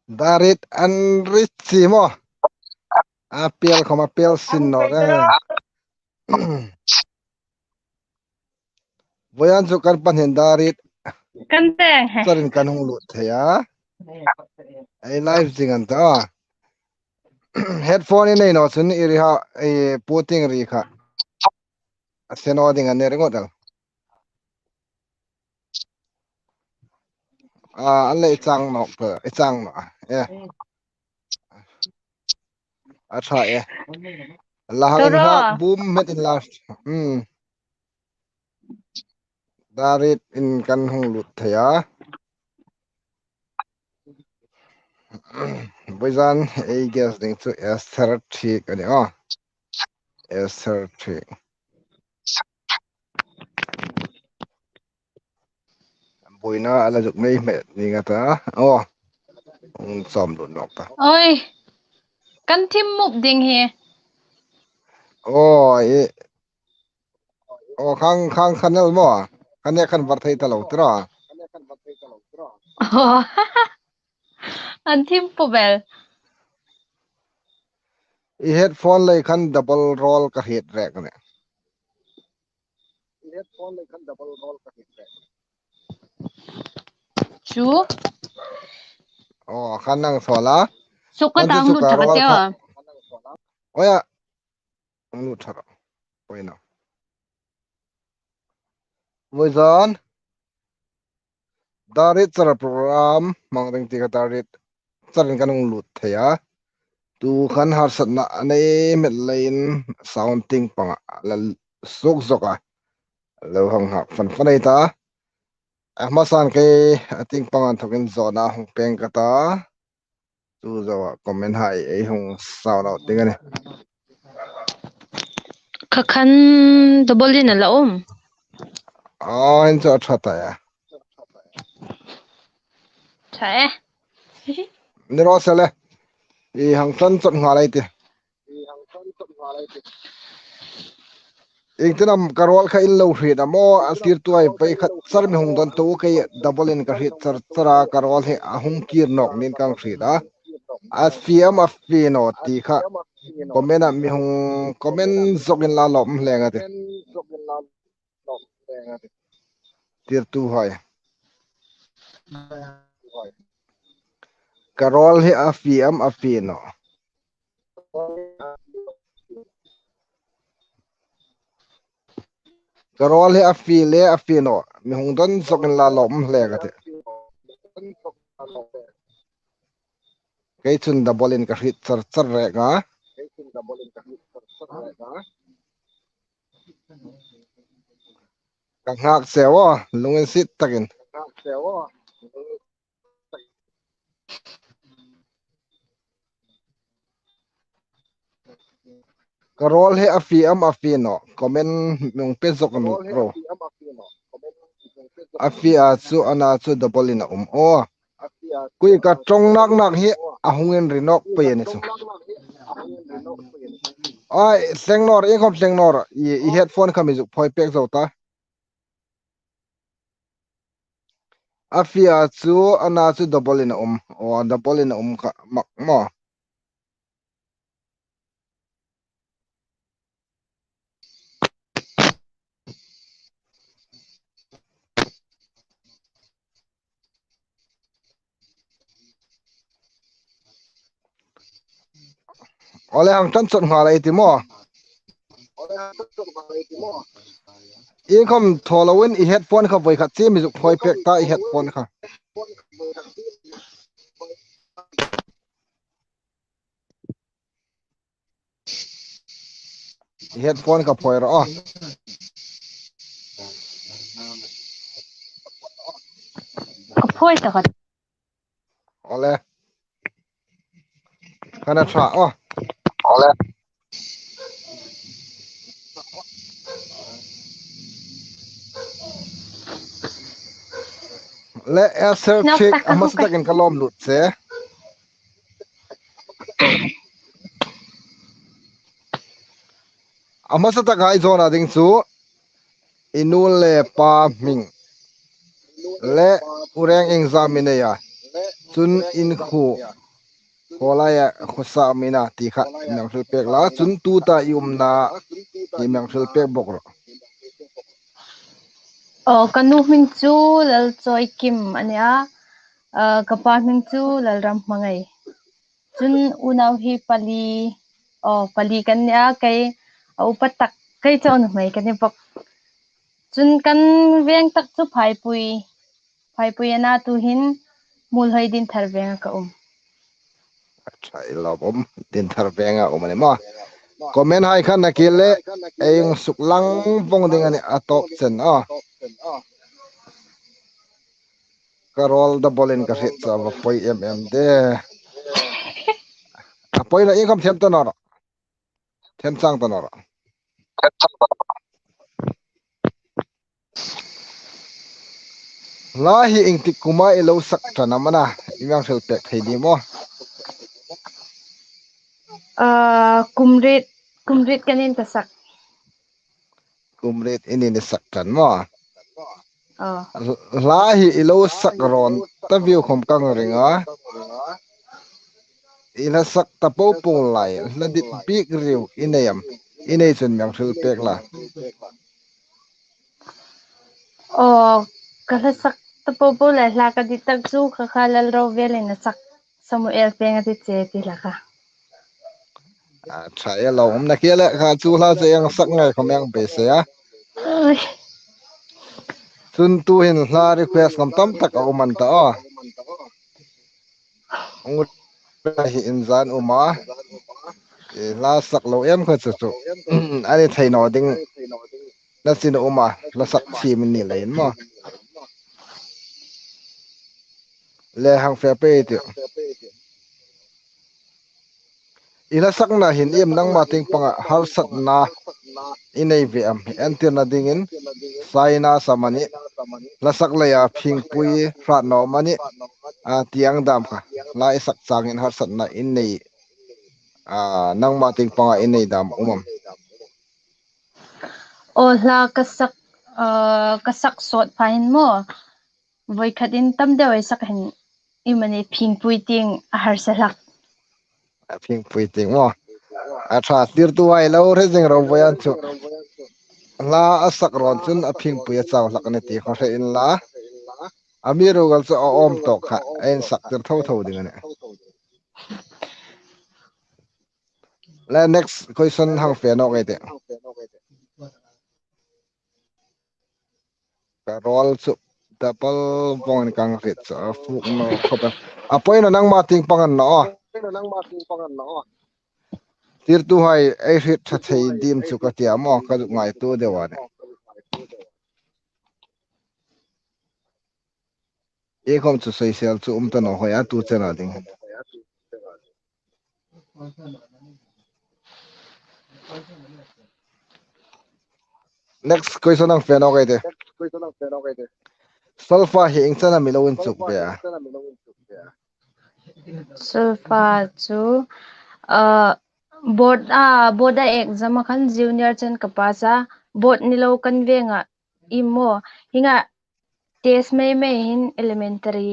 Darit Anritsimo apel koma apel sinor Voyan sukan panhin darit Kante. sarin kanung lut ya ai live jingan ta headphone ini no sun iri ha ai puting ri kha seno dingan ne ringodal alle chang no pe chang no atha lahang Toro. ha boom met in last darit in kan hung lut ya Boyzan ai guess ding to S30 kan S30 Boyna ala juk mai me ni ngata som lut nok ta Oi. Kan tim muk ding he. khang khanel mo khane khan bar thai ta lo tra Oh. An tim pobel. headphone lai khan double roll ka head rek ne Chu. khanang sola Suka kan chu download ka roll thakatyo. kha oya lu thara oina Boyzan darit chara program mangding ti ka darit charin kanung lut thaya tu khan har satna anei met lain sounding panga la sok zoka lo hang ha fan fanai ta masan ke ating pangan thokin zona hung peng kata tu zawa comment hai ei hung sound out dingane Kakan double din ala in cha thata ya Chae. niro sele I hang tan chot ngalai ti Ingtinam karwal kha illo hrit amo asir tuai pai khat char mi hung don to ke double in ka hrit char chara karwal he ahung kir nok nin kang hrida asfiam afino ti kha comment mi hung comment zogin la lom hlenga te tir tu hoy karol he afiam afino karol he afile afino mi hung don zogin la lom hlenga te cái chun double in ka hrit char char re nga ka ngak sewa lungin sit takin karol he afiam afino comment mung pe zok ro afia chu ana chu double in kui ka trong nak hi ahungen rinok pe ni chu ai sengnor inkom sengnor I headphone khami ju phoi pek zo ta afia chu ana chu double in double in ka mak mo ole hang tan chot ngala iti mo inkom tholawin I headphone kha voi kha che mi ju phoi pek ta I headphone kha headphone ka phoi ra Phoi takat. ole kana tra le aser check amas takin kalom lut se amas ta ga zona ding chu inul le pa ming le ureng examine ya chun in khu holaya khusa mina ti kha nang thil pek la chun tu ta yum na ti nang thil pek bok ro kanu hming chu lal choi kim ania kapa hming chu lal ram mangai chun unaw hi pali kan nia kai au patak kai chon mai kan bok chun kan veng tak chu phai pui ana tu hin mul hoi din thar veng ka thai lobom din thar benga umane ma comment hai khan na kile eng suklang vong ding ani atop chen karol da bolen ka hit sa va poi de apoi na income them to nora them sang to nora la hi ing tik kuma elo sak thana mana imang sel pek thei di mo kumrit kanin tasak kumret ini ni sak tan mo oh la hi elo sak ron ta view khom kang ringa ina sak ta po pung lai la dit big riu inayam inay chen myang sel pek la kalasak tapopo la la ka di tag chu khalal ro vele na sak Samuel penga ti che ti la ka thai lo na kele kha chu la che yang sak ngai khom yang be se ya ơi chun tu hin la request kam tam tak au man ta ong hi inzan uma la sak lo em kha chu chu ani thai no ding na sin uma la sak chi min ni lein mo le hang fe pe ti ina sak na hin em nang ma ting panga har sat na inei ve am antir na dingin saina samani la sak la ya phing pui fra no mani tiang dam kha la isak changin har sat na inei nang ma ting panga inei dam umam la kasak sot pahin mo voi khatin tam de oi sak hin imani phing pui ting har salak phing pui ting mo tha tir tu ai lo re jing ro boyan chu la asak ron chun a phing pui chaw lak ne ti kho re in la amiru gal chu om to kha en sak tir tho tho ding ne la next question hang fe no ngai te karol chu double bong kang rit cha fuk no khopa apoi na nang ma ting pangan no tir tu hai ai rit tha thei dim chu ka tia mo ka du ngai tu de wa ne e khom chu sei sel chu ta no hoya tu chena ding next question ang fe no ngai te sulfa hi ing chana mi lo in chuk be sulfa chu board exam khan junior chen kapasa board nilo kan venga imo hinga test mai hin elementary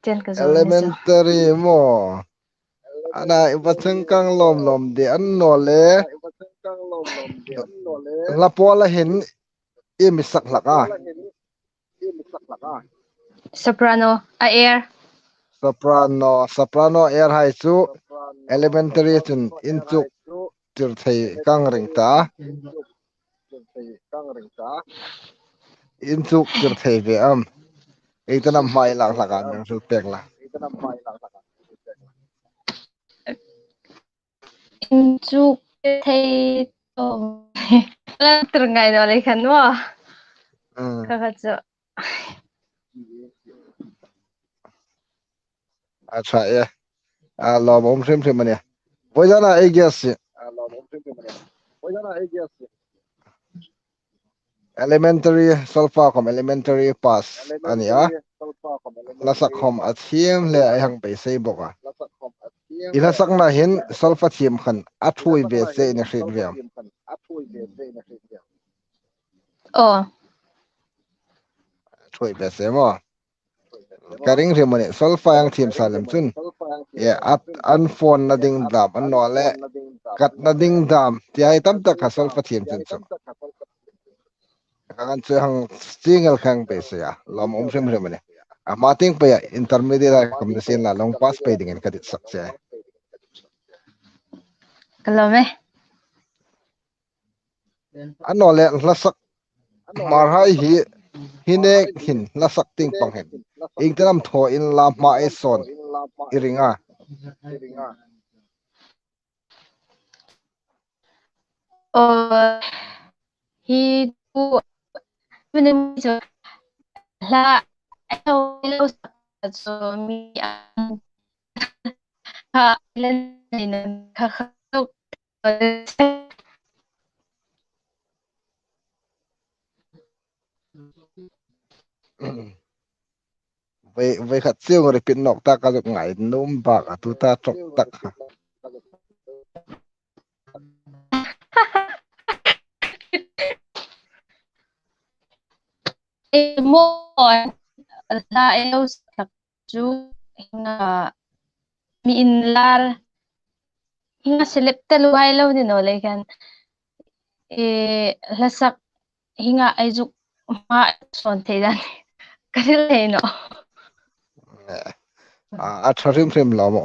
chen ka zong ni sa elementary mo ana ibachang kang lom de an no le la pola hin e mi sak laka soprano air soprano air hai chu elementary chun in chuk tir thei kang ring ta in chuk tir thei ve am eitana mai lak laka nang sul pek la inchuk thei to la turngai no le khan mo ka ka chu acha e lo bom sem sem mane boyana e guess elementary sulfa kom elementary pass ania lasak khom athiam le ai hang pe sei boka ila sakna hin sulfa thiam khan athui be se ne hrit veam thoi be se mo karing re mane solfa yang thim salam chun ye at an phone na ding dam an no le kat na ding dam ti ai tam tak ka solfa thim chun chu kan chu hang single khang pe se ya lom sem re mane a mating pe ya intermediate kam de sen la long pass pe ding en kadit sak se kalome an no le la sak mar hai hi hinek hin la sak ting pang hen ing tanam tho in la ma e son iringa hi tu mene so la lo so mi ha len ni kha kha về khát siêu người pin nọc ta cả được ngày nôm bạc à tu ta chọc tắc mo la elo sak chu hinga mi in lar hinga select lu hai lo ni no le kan lasak hinga aizuk ma son the dan karil le no à tharim phim lo mà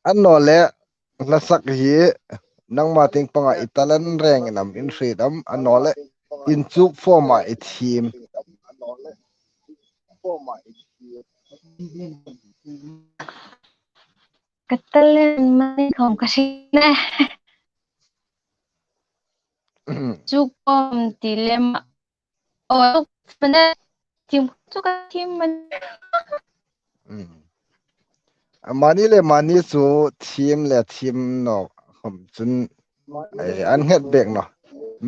anh nói lẽ là sắc hi nang ma ting panga italan reng nam in freedom anh nói lẽ in chuk for my team katalen mani khom kasi na chuk pom dilema o mana tim chuk tim man mani le mani chu team le team no khom chun ai an het bek no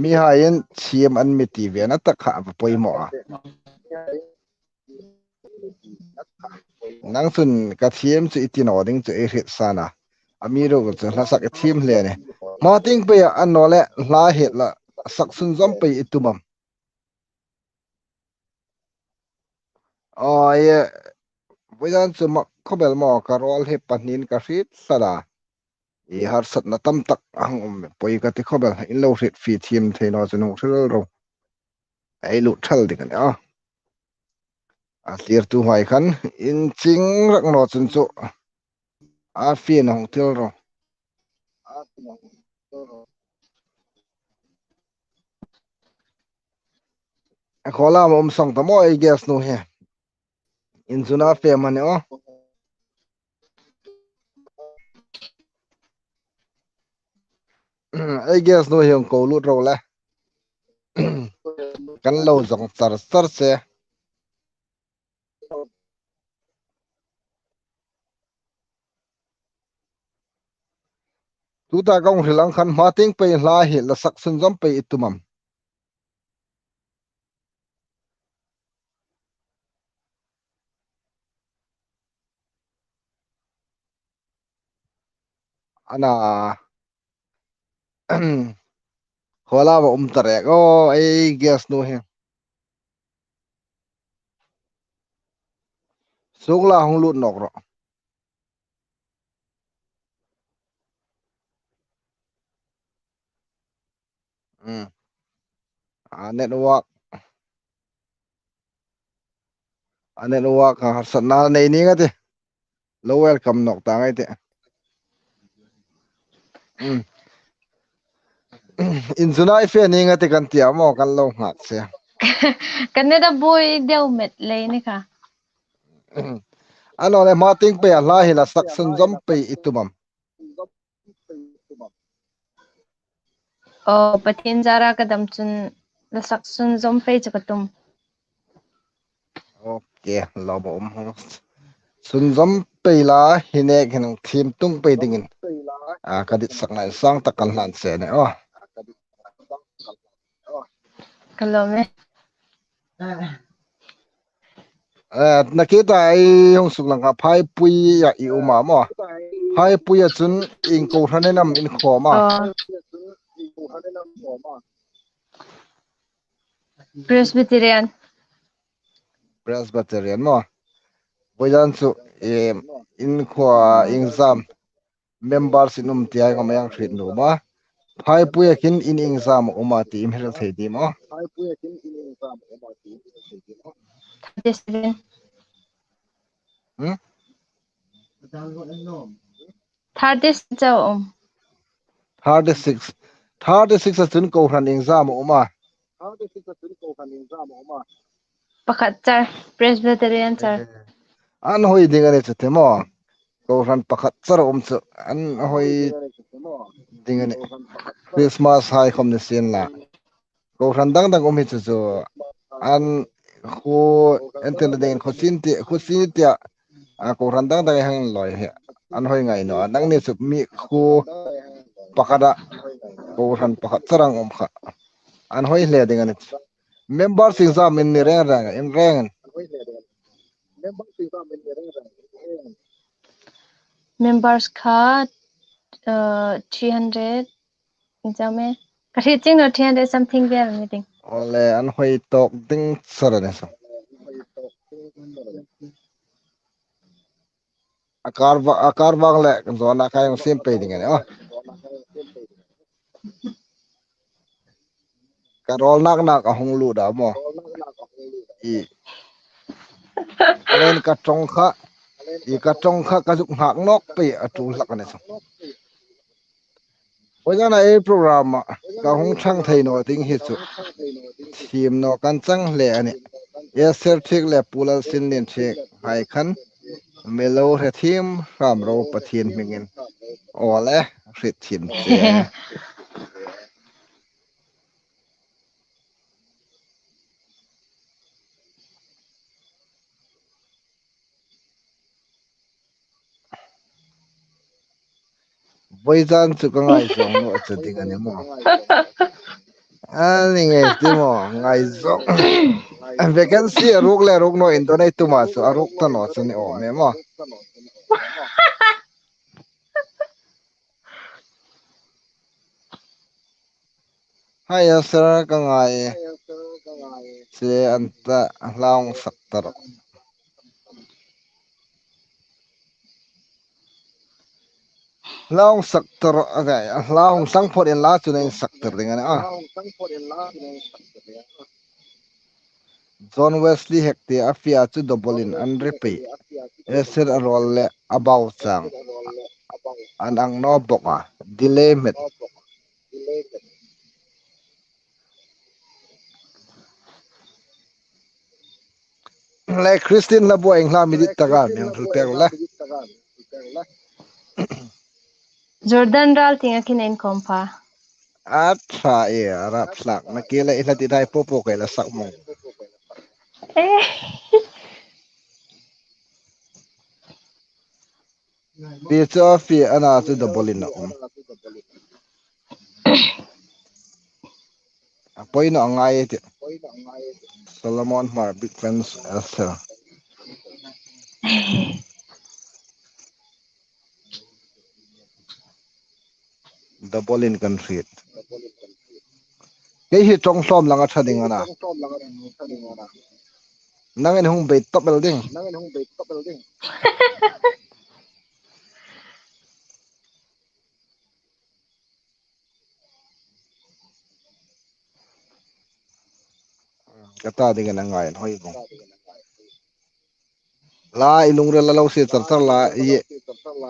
mi hain team an mi ti ve na ta kha poi mo a nang sun ka team chu itino ding chu e hit sana amiro ko chu la sak team le ne ma ting pe an no le la het la sak sun zom pe itumam ai buyan chu ma khobel mo karol he panin ka rit sada i har sat na tam tak ang poi ka ti khobel in lo rit fi team theino chu no thil ro ai lu thal dik an a clear tu mai khan in ching rak no chun chu a fi na hong til ro a khola mom song ta mo ai gas no he in zuna fe mane o ai gas no he ko lu ro la kan lo zong sar sar se tu ta gong hilang khan ma ting pe la hi la sak sun zom pe itumam ana khola ma tare o ai gas no he sugla hong lut nok ro a network ha sat na nei ni ga te lo welcome nok ta ngai te in zunai fe ni nga te kan tia mo kan lo ngak se kaneda boy deu met le ni ka ano le ma ting pe la hi la sak sun zom pe itumam o patin jara kadam chun lasak sun zom pe chakatum okay lo bo sun zom pe la hine khen thim tung pe dingin a kadit sak nai sang takal han se ne o kalome nakita ai hong suk lang ka phai pui ya i uma mo phai pui ya chun ing ko thane nam in kho ma Presbyterian. Presbyterian mo. Boyan su in kwa exam members inum tiai ko mayang thrit nu ma. Phai puya kin in exam uma ti im hel thei di mo. 37. Hmm? 36 cho 36. 36 a chun ko ran exam uma. pakat char Presbyterian char. An hoi dingane chu te mo. Ko ran pakhat char chu an hoi dingane. Christmas hai khom ni sin la. Ko ran dang dang hi chu chu an khu enten den khu sin ti a ko ran dang dang hang loi he an hoi ngai no nang ni chu mi khu pakada ko ran pakhat charang kha an hoi hle dingane members exam in ni reng reng in reng Members kha 300 exam kasi ching no 300 something there meeting. ole an hoi tok ding sarane so akar bang le zona kai sim pe dingane oh karol nak nak a hong lu da mo i alen ka tong kha i ka tong kha ka juk hak nok pe atu lak ne so ojana e program ka hong thang thei no ting hi chu thim no kan chang le ani e ser thik le pulal sin nin thik hai khan melo he thim ram ro pathian mingin ole rit thim che boizan chu ka ngai zong no chu ding ani mo ani nge ti mo ngai zong vacancy ruk le ruk no in donate tu ma chu aruk ta no chu ni o me mo hai sir ka ngai che anta laung saktar laung saktar aga laung sang phot in la chu nei saktar ding ani a John Wesley hekti afia chu dobolin an repe esir arol le abau chang an ang no boka delay met le Christine la bo engla midit taga meng thul pek la Jordan ral tinga kinain kompa. atha e arat slak na kele ina ti dai popo ke la sak mong Eh. pi cho fi ana chu dobolin na apoi no ngai ti Solomon Mar big fans Esther dobolin kan fit ke hi tong som langa thading ana nangin hung be top building kata dengan ngai hoi bong la ilung re la lo se tar tar la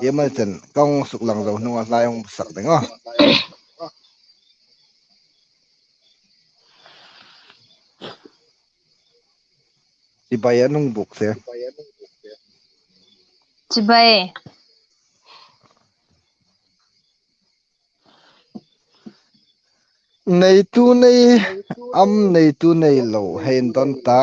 ye ma chen kong suk lang zo nu la yong sak ding a ti bay anung buk se Chibae. nei tu nei am nei tu nei lo hein don ta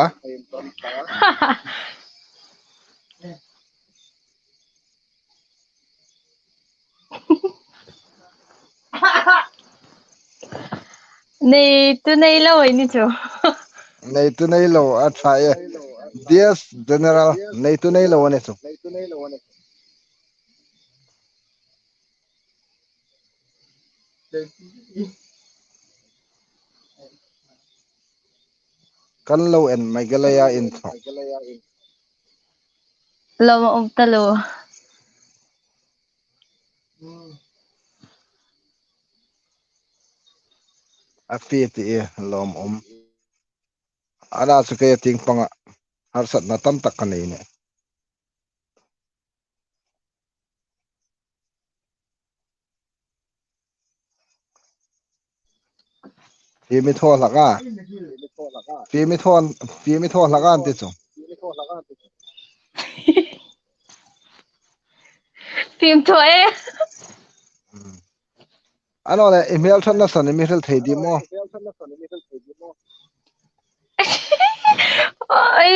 Nei tu nei lo ini chu. nei tu nei lo a tha e DS general nei tu nei lo ne chu kan lo en mai galaya in thong lom talo afi ti lom ana su ke ting panga har sat na tam tak kan ne fi mi tho laka fi mi thon laka an ti chu phim thôi ano le email than na san mi hel thei di mo ôi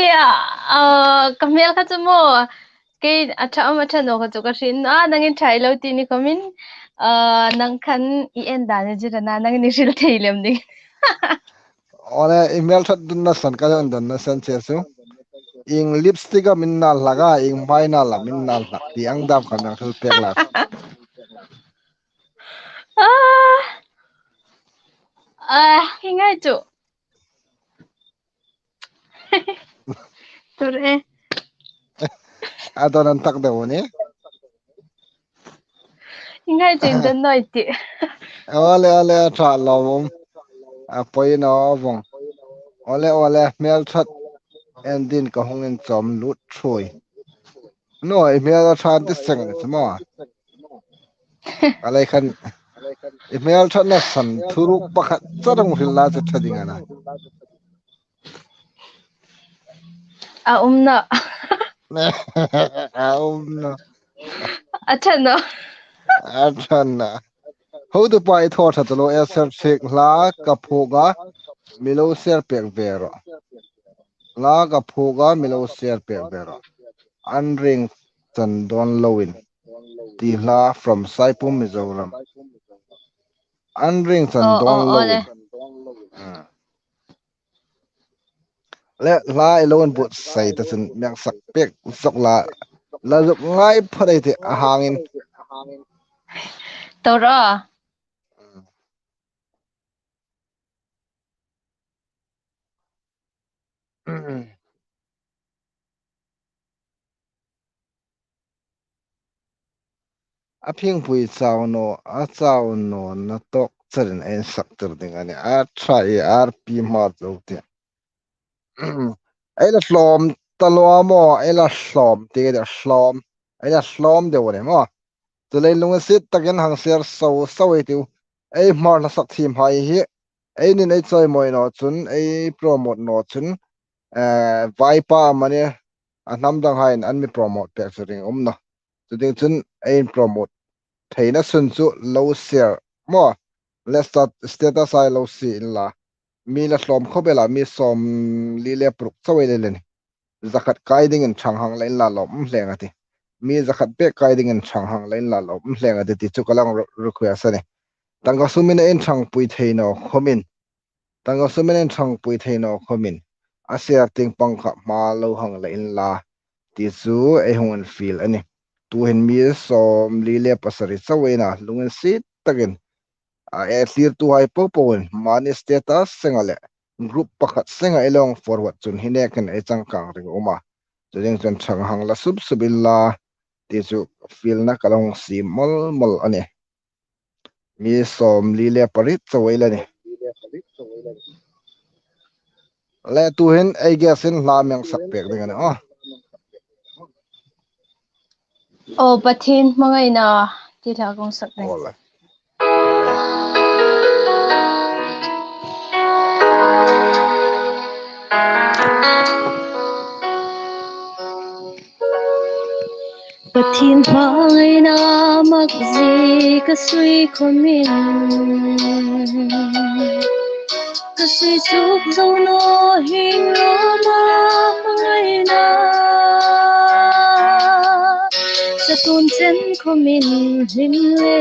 kamel ka chumo cái acha ama no ka chuka shin nangin thai lo ti ni komin nang khan I en da ne jira na nang ni sil theilem ni ole email that dun na san ka don na san che su ing lipstick a min na laga ing mai na la min na la ti ang dam kan na thul pek la hingai chu tore adon an tak de woni hingai chu den noi ti ole tha lom a poi no vong ole mail that en din ka hong en chom lut throi no email a than ti seng ni chmo alai khan email that na san thuruk pakhat charang hil la cha thadinga na na no acha no athanna ho tu pai tho tha to lo e ser sek la ka phoga milo ser pek vero la ka phoga milo ser pek vero unring chan don lowin ti hla from saipum mizoram unring chan don ole lowin le la elon but sai ta chan mek sak pek sok la rup ngai phadai te a hangin toro a phing pui chaw no a chaw no na tok charin en sak tur ding ani a try rp ma zo te ai la hlom talwa mo ai la hlom te de hlom ai la hlom de wore mo tu le lung sit takin hang ser so e tu ai mar la sak thim hai hi ai nin ai choi moi no chun ai promote no chun vai pa mane a nam dang hain an mi promote pe churing no chu ding chun ai promote theina sun chu low share mo let's start status ai low si la mi la hlom khobela mi som li le pruk chawai le ni zakat kaiding in chang hang lain la lom hlenga ti mi zakhat pe kaiding in chang hang lain la lom hlenga ti chu kalang request ani tanga sumin en chang pui theino khomin tanga sumin en chang pui theino khomin asia ting pangkha ma lo hang lain la ti chu e hongan feel ani tu hen mi som li le pasari chawai na lungen sit takin e clear tu hai popon man status sengale group pakhat senga elong forward chun hinekan e changkang ring uma chuding chun thang hang la subilla ti chu feel na kalong si mol ani mi som li le parit chawai la ni le tu hen ai ge sin la meng sak pek ding ani pathin mangai na ti tha gong sak nei ola pathin mangai na mak ji ka sui khomin ka sui chuk zo no hing lo ma mangai na sa tun chen khomin hin le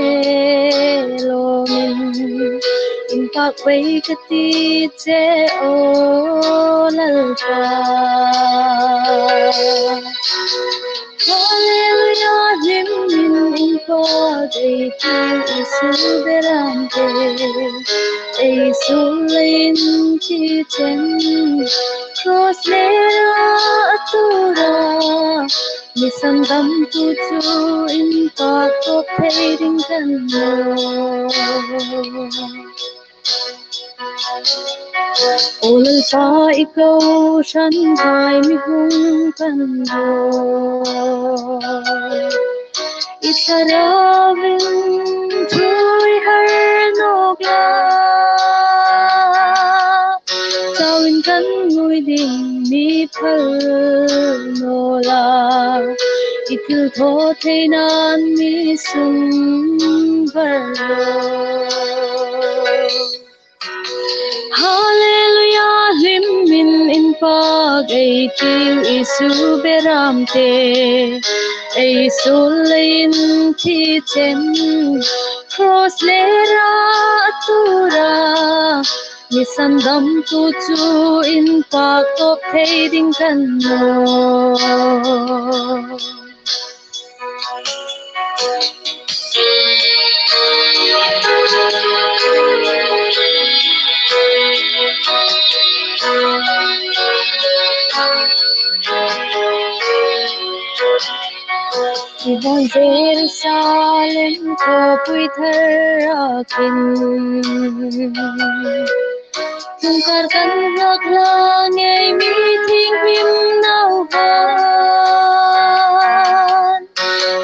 lo min in pak wei ka ti che o lal pa Hallelujah, Jim in for day to Isu Berante, Isu Lin Chichen, cross lera atura misandam tu chu in pa to fading kan lo ol pa ikaw shan kai mi hung kan lo Isaravin thui har nogla Tawin kan ngui ding mi phal nola Itil tho thei nan mi sung varlo Hallelujah lim min in pag ay tiu isu beramte ay sulayin ti chen cross lera atura misandam tu chu in pag to fading kan no Ibon Jerusalem ko pui tharakin Tungkar kan hak langay meeting him now ban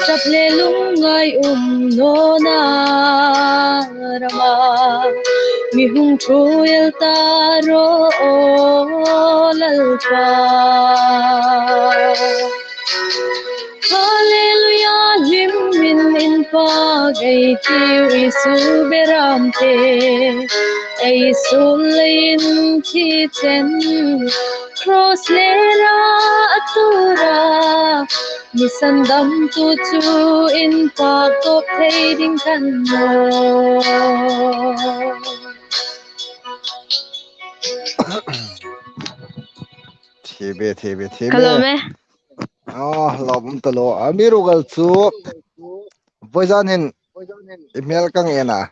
Chaple lungay no na rama Mihung troyal taro lalpa Hallelujah, lim min in pag ay tiu isu beramte ay sulayin ti chen cross lera atura misandam tu chu in pag to fading kan no Thebe Kalome lom talo amirugal chu poisanin email kang ena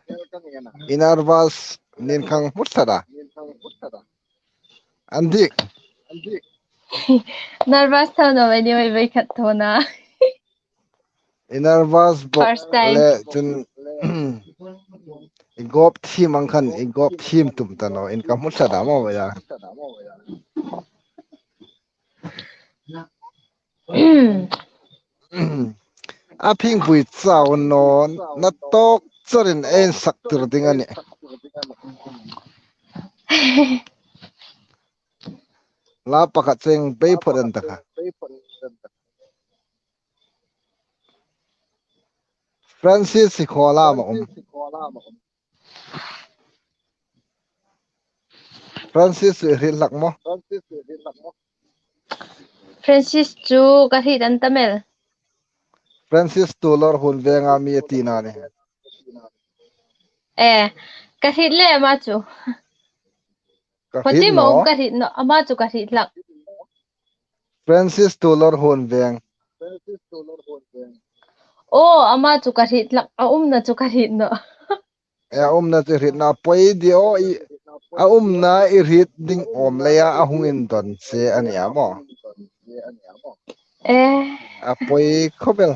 inarvas nin kang mutsada andi nervous tho no mai ni mai bai khat tho na inarvas bo first time le chun igop thim angkhan igop thim tum tano in kang mutsada mo ya a phing pui chaw non na tok charin en saktir dingani la pakhat cheng bei phodan taka Francis sikhola ma Francis rin lakmo Francis chu ka hi dan tamel Francis Tulor hun venga mi tina ne ka hi le ma chu ka Pati hin mo no ka hi no ama chu ka hi lak Francis Tulor hun veng ama chu ka hi lak na chu ka hi no ya na ti rit na poi dio i na i rit ding om le ya ahungin don se ani amo a poi khobel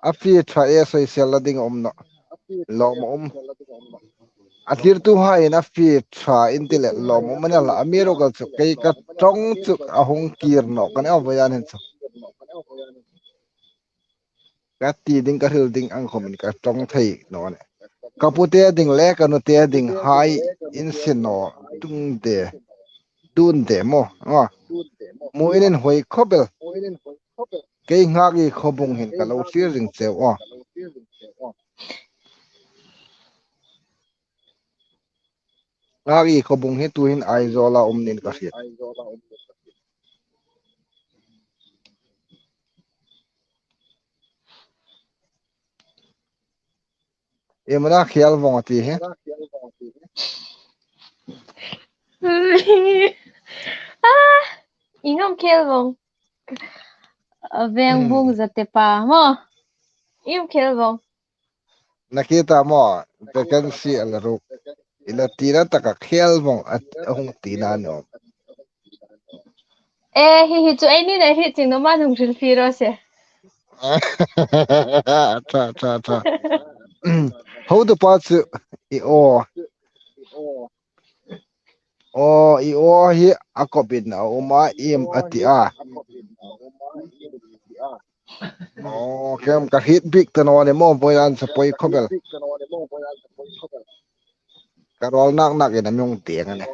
a fi tha e soi sel ding om no lo mo atir tu ha ina fi tha intile lo mo manala amiro gal chu kai ka tong chu ahung kir no kan awayan hen chu ka ti ding ka hil ding ang khomin ka tong thei no ne kapute ding le ka no te ding hai in sin no tung de tun de mo mo inen hoi khobel ke ngagi khobung hin ka lo tir ring che ngagi khobung hi tu hin ai zola nin ka hriat emana khial wong ati he ingam kel bong veng bung zate pa mo Im khel bong. Nakita mo, vacancy alarok. Ila tira taka khel mong at ahong tina no. Hi chu ai ni na hi ching no ma nung shil phi ro se. Cha. How the parts i o i o hi akopin na uma im ati a. Kem ka hit big tano ni mo boyan sa poi khobel. Karol nak ina myong tiang ne.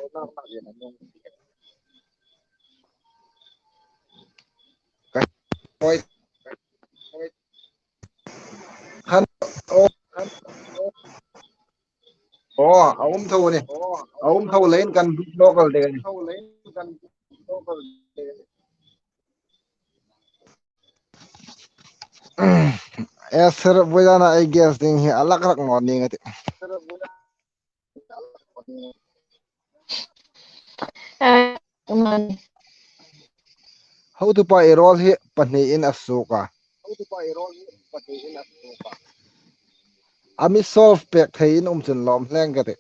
Poi kan awum thau ni. Awum thau lein kan local de ni. Sir boyana I guess ding hi alak rak ngon ni ngati. Man. How to pa irol hi pani in asuka. Ami solve pek thein chun lom hleng gati.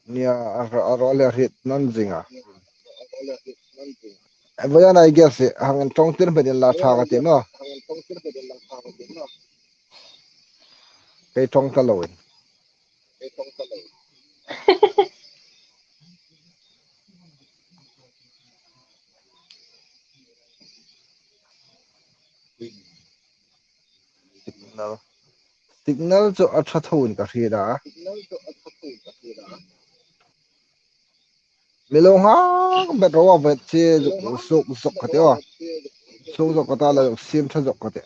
Nia arol hit nan zinga. Boyana I guess hang tong tin pa din la tha gati no. Kay tong talawin. Signal cho atha thun ka hira. Milong ha bet ro bet che sok khate o. Sok kata la sim tha jok khate.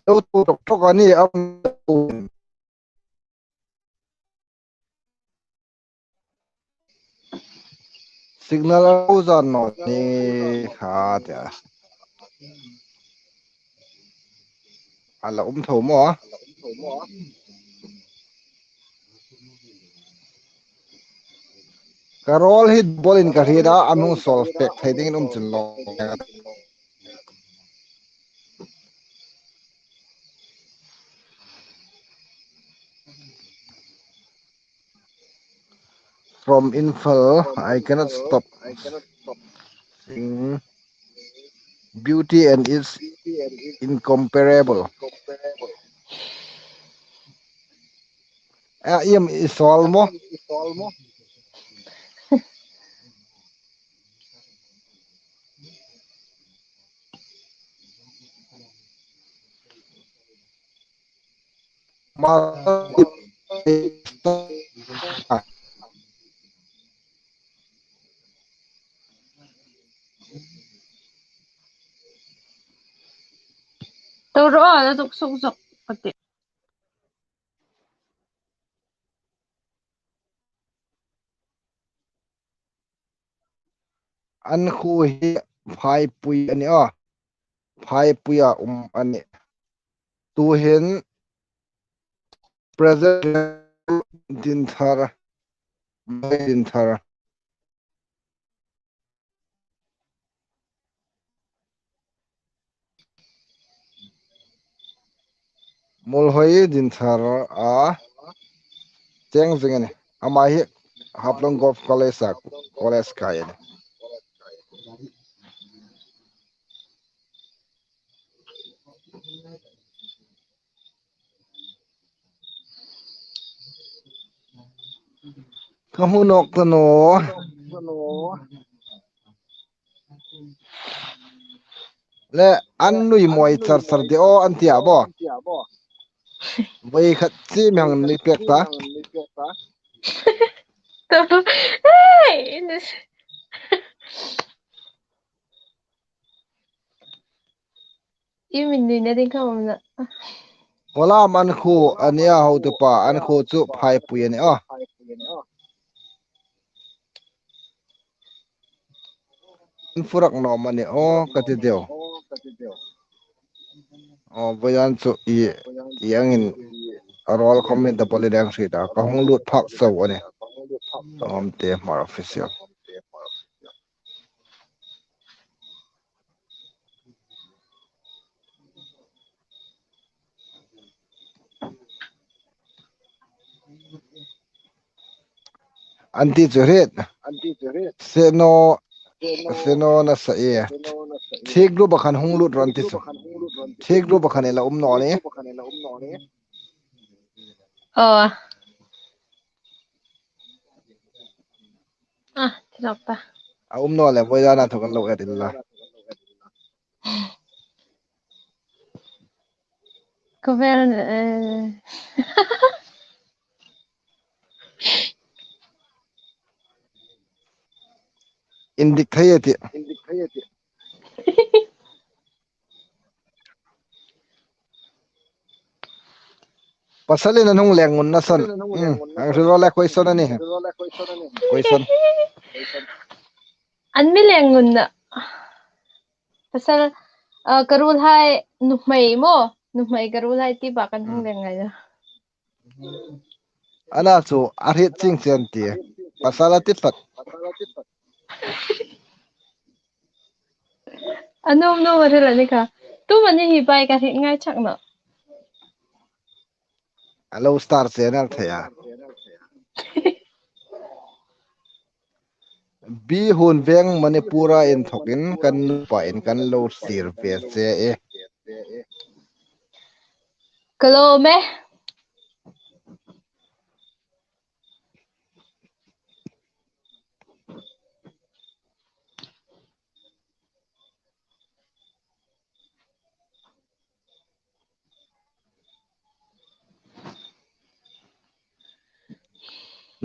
Đâu tu tok tok ani am signal au zan no ni ha ta. Ala tho mo. Karol hit ball in karira among solve pek thading chun lo. From info, I cannot stop seeing beauty and it's incomparable. Iam is almo. Ma To ro la tuk sok sok pati. an khu hi phai pui ani a phai puya ani tu hen present din thara mai din thara mol hoi din thara a cheng zengani ama hi haplong golf college kai ne kamu nok tano le an nui moi char char de o an tia bo vai khat chi mang ni pek ta Hey, you mean you didn't come? wala man khu ania ho tu pa an khu chu phai pui ani a furak no mani o kati deu o bayan chu i yang in rol comment da poli dang si da ka hong lut phak so ani te mar official anti churet seno na sa e thik ru bakhan hong lut ran ti chu thik ru bakhan ela no ni Oh, tidak apa. a no le boya na thokan lo edilla Cover. indik thayeti pasali na nung lengun na son ang rola question ani question Anmilengun na. Pasal karul hai nuhmay mo. Nuhmay karul hai ti bakan hong lengay na. ana chu arhit ching chen ti pasala ti pat Anom no marila ni ka. Tu mani hibay ka ngay chak na. alo star channel thaya bi hun veng manipura in thokin kan pa in kan lo sir ve che e Kalau me.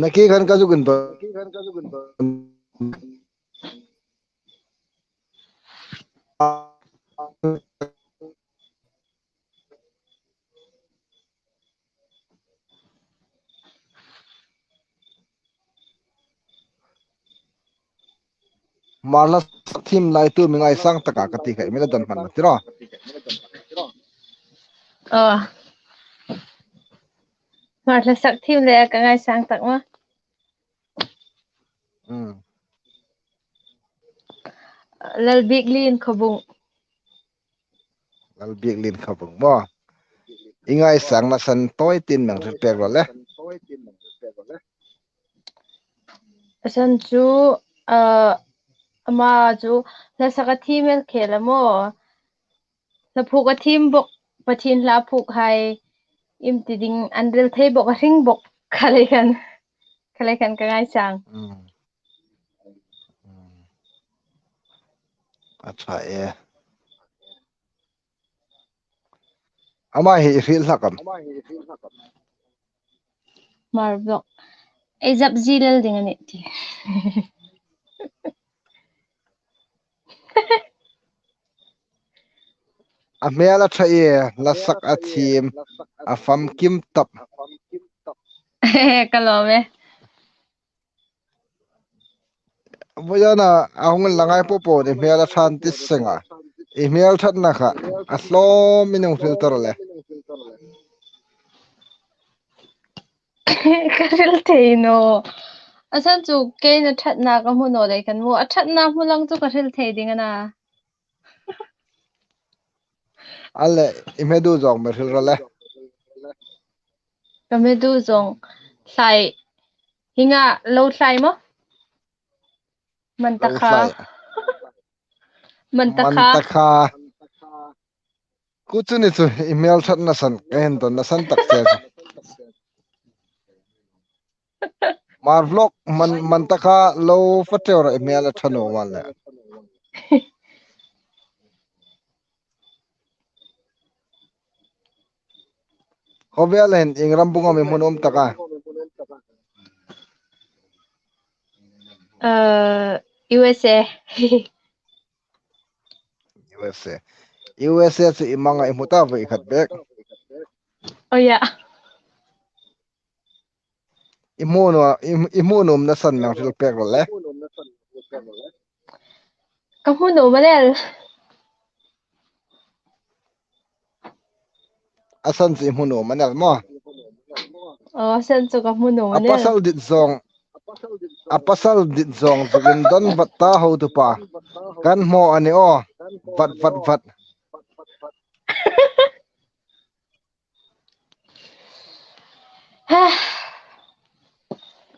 naki kan ka jugun ba marla thim lai tu mi ngai sang taka ka ti khai mela dan man tiro Oh. Marla sak thim le ka ngay sang tak ma. Lal big lin khobung. lal biak lin khabung mo ingai sang na san toy tin nang repair ro le Asan chu ama chu la saka thim el khela mo. La phuk a thim bok pathin la phuk hai im tiding andrel thei bok a ring bok khalai kan ka ngay sang. acha e ama hi feel hakam Mar bok. Ay zap zilal ding ani ti. a mela tha e la sak a thim a fam kim tap Kalau me. boyana a hong langai popo ni mela than ti senga email that na kha a slom minung filter le karil thei no asan chu ke na that na ka mu no le kan mu a that na mu lang chu karil thei ding na alle imedu jong mer hil rale ka me du zong sai hinga lo sai mo man ta lo kha sai man man ta ta kha ku chu ni chu email that na san ken ton na san tak se chu mar vlog man ta kha lo fateur email thano wala hobialen ingram bunga mi munom taka USA USA USA chu imanga imuta ve khat bek oh ya imunum na san nang thil pek le ka mu no ma le asan chi imunum manal mo oh san chu ka mu no ma le apasal dit zong zugin don batta ho tu pa kan mo ani o vat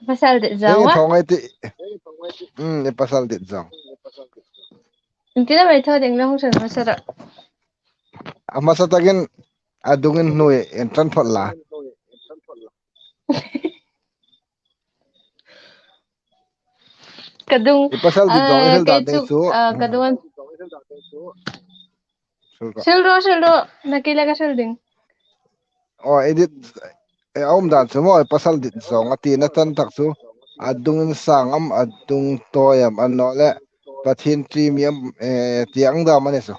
pasal de hei zawa thongai ti e pasal dit zong inti na mai tho ding la hong san ma sara amasa tagin adungin nui entran photla kadung e pasal dit zong hil da cái ding chuk chu kadung sulka silro nakila ka sil ding o edit e om dan chu mo e pasal dit zong ati na tan tak chu adungin sangam adung toyam anole pathin premium tiang da mane so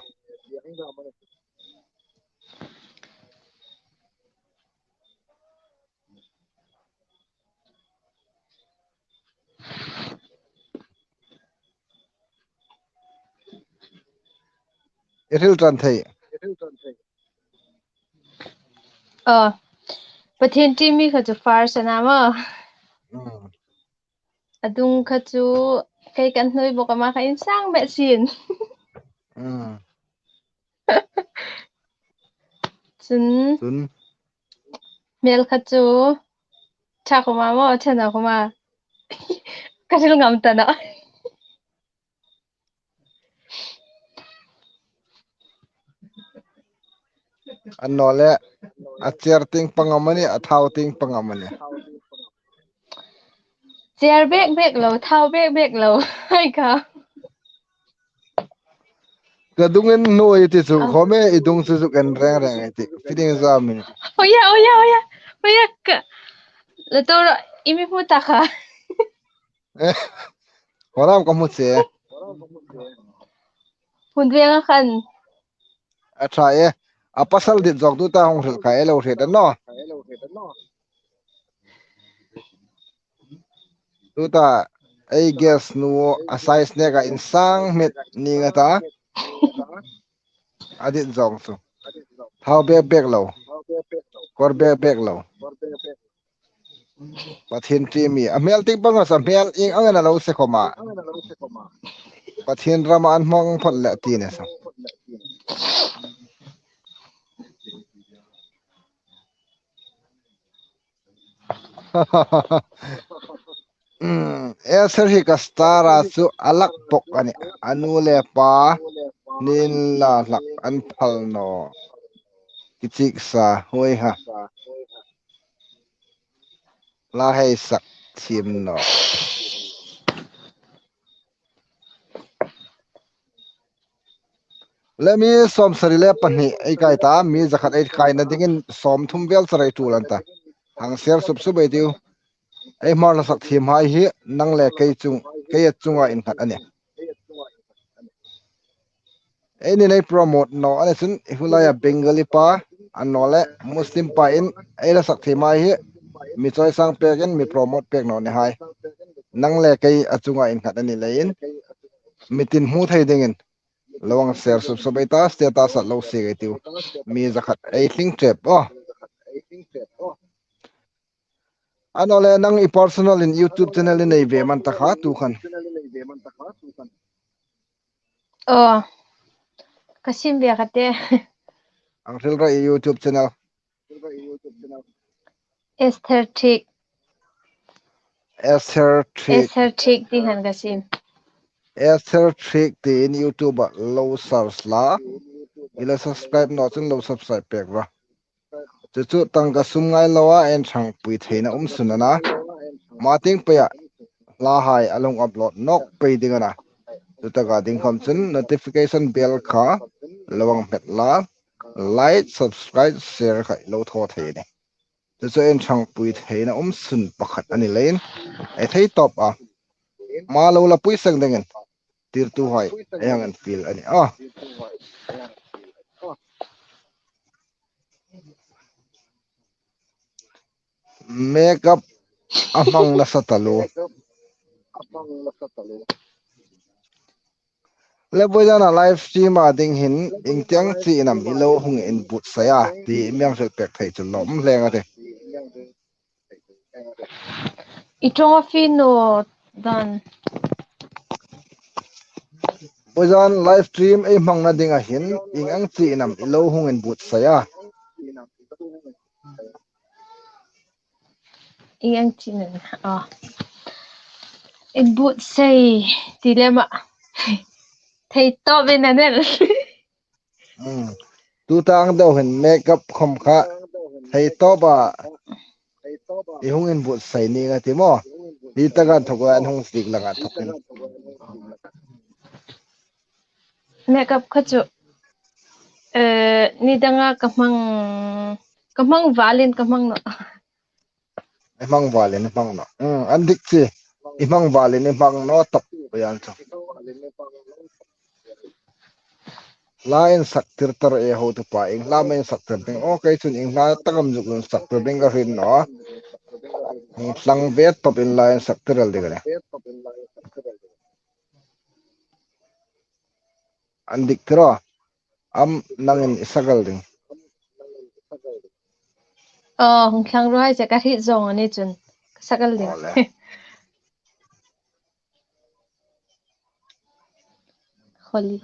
iril tran thei pathin ti mi kha chu far sana ma adung kha chu kai kan hnoi bo ka ma kha in sang me sin chun chun mel kha chu cha ko ma mo chana ko ma ka sil ngam ta na anole a chair ting pangamani a thau ting pangamani chair bek lo thau bek lo hai ka kadungin noi ti chu khome idung chu chu kan reng reng ti fitting zamin oya ka la to imi pu ta kha horam kamu che hun ve nga khan a tha e a pasal dit jok tu ta hong thil khai lo the da no tu ta ai guess nu a size ne ga insang met ni nga ta adit jong chu thau bek lo kor bek lo pathin tri mi a mel tik banga sa mel ing angana lo se khoma pathin rama an mong phot la ti ne sa ser hi kastara chu alak pok ani anu le pa nin la lak an phal no kichik sa hoi ha la hei sak chim no le mi som sari le pani ai kai ta mi zakhat ai kai na dingin som thum vel sarai tu lan ta hang ser sup su bai tiu ai mar la sak thim hai hi nang le kai chunga in khat ani ai ni nei promote no ane sun hulaya bengali pa anole muslim pa in ai la sak thim hai hi mi choi sang peken mi promote pek no ne hai nang le kai achunga in khat ani lein mitin mu thai dingin lawang ser sup su bai ta status at lo se gai tiu mi zakhat ai thing trap oh ano le nang I personal in YouTube channel in ve man ta kha tu khan Oh, kasim bia kate. ang thil ra YouTube channel Aesthetic, aesthetic aesthetic di han kasim. aesthetic tin YouTube lo search la ila subscribe no chun lo subscribe pek ra chu chu tang ka sum ngai lawa en thang pui theina sunana mating pa ya la hai along upload nok pe dingana tutaga ding khom chun notification bell kha lawang pet la like subscribe share khai lo tho the ne chu en thang pui theina sun pakhat ani lein ai thei top a ma lo la pui sang dengen tir tu hai yang an feel ani makeup amang na sa talo lebo jana live stream ding hin ingtiang chi nam ilo hung input saya ti myang sel pek thai chu lom lenga de Itong fino dan. bojan live stream ei mang na dinga hin ingang chi nam ilo hung input saya Iyang chinan. Oh. Input say dilema. Thầy to bên này nè. tu tang do hin makeup khom kha thai to ba I hung input sai ni nga ti mo di taga thokwa an hung stik langa thokin Makeup khachu. Ni danga kamang valin kamang no. imang vale ni pang no andik chi imang vale ni pang no top yan cho lain saktir tar e ho tu pa ing la main saktir ding okay chun ing la takam juk lun saktir ding ga rin no lang vet top in lain saktir al digare andik tro am nangin isagal ding Hong khang ro hai se ka thi zong ani chun. Sakal din. ole Holy.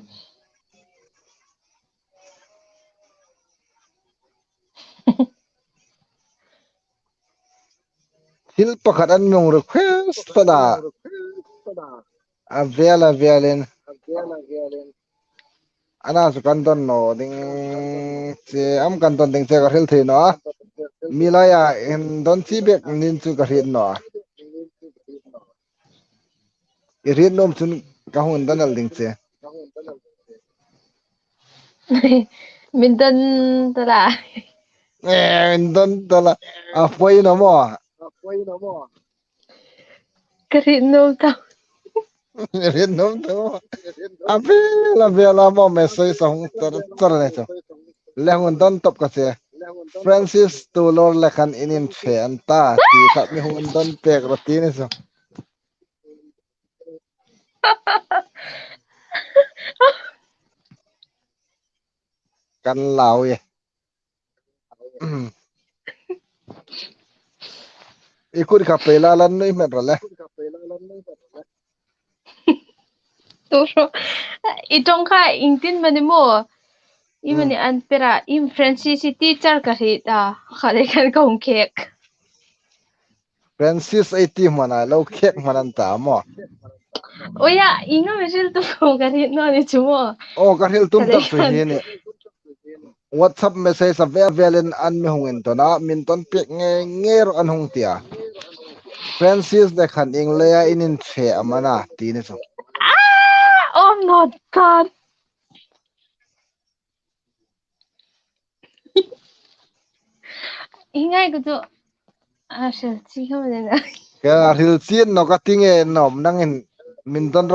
hil pakhat an mong request pada a vialin ana su kanton no ding che am kanton ding che ga hil the no milaya in don chi bek nin chu ga rin no I rin nom chun ka hun dan al ding che Mindan tala. don dala a foi no mo Kari no ta. rin nom to a vela mo me soi sa hung tar ne cho lengun don top ka che Francis Tulor lekan inin che anta ti kha mi hun don pek roti ne so kan lao ye ikut ka pela lan noi met rale Turo. Itong ka ingtin mani mo. Imani an pera im Francis teacher ka ri ta. Khale kan kong kek. Francis ay ti mana lo kek manan ta mo Oya, inga mesil tu kong ka ri no ni chumo. o ka hil tum tak tu Kalekan. hi ni WhatsApp message sa velin an mi hungin to na min ton pek nger an hung tia Francis de khan ing leya inin che amana ti ni so Oh my god. Ingay ko to. Siya, sige mo din. ka hil chin no ka tinge nom nangin min ton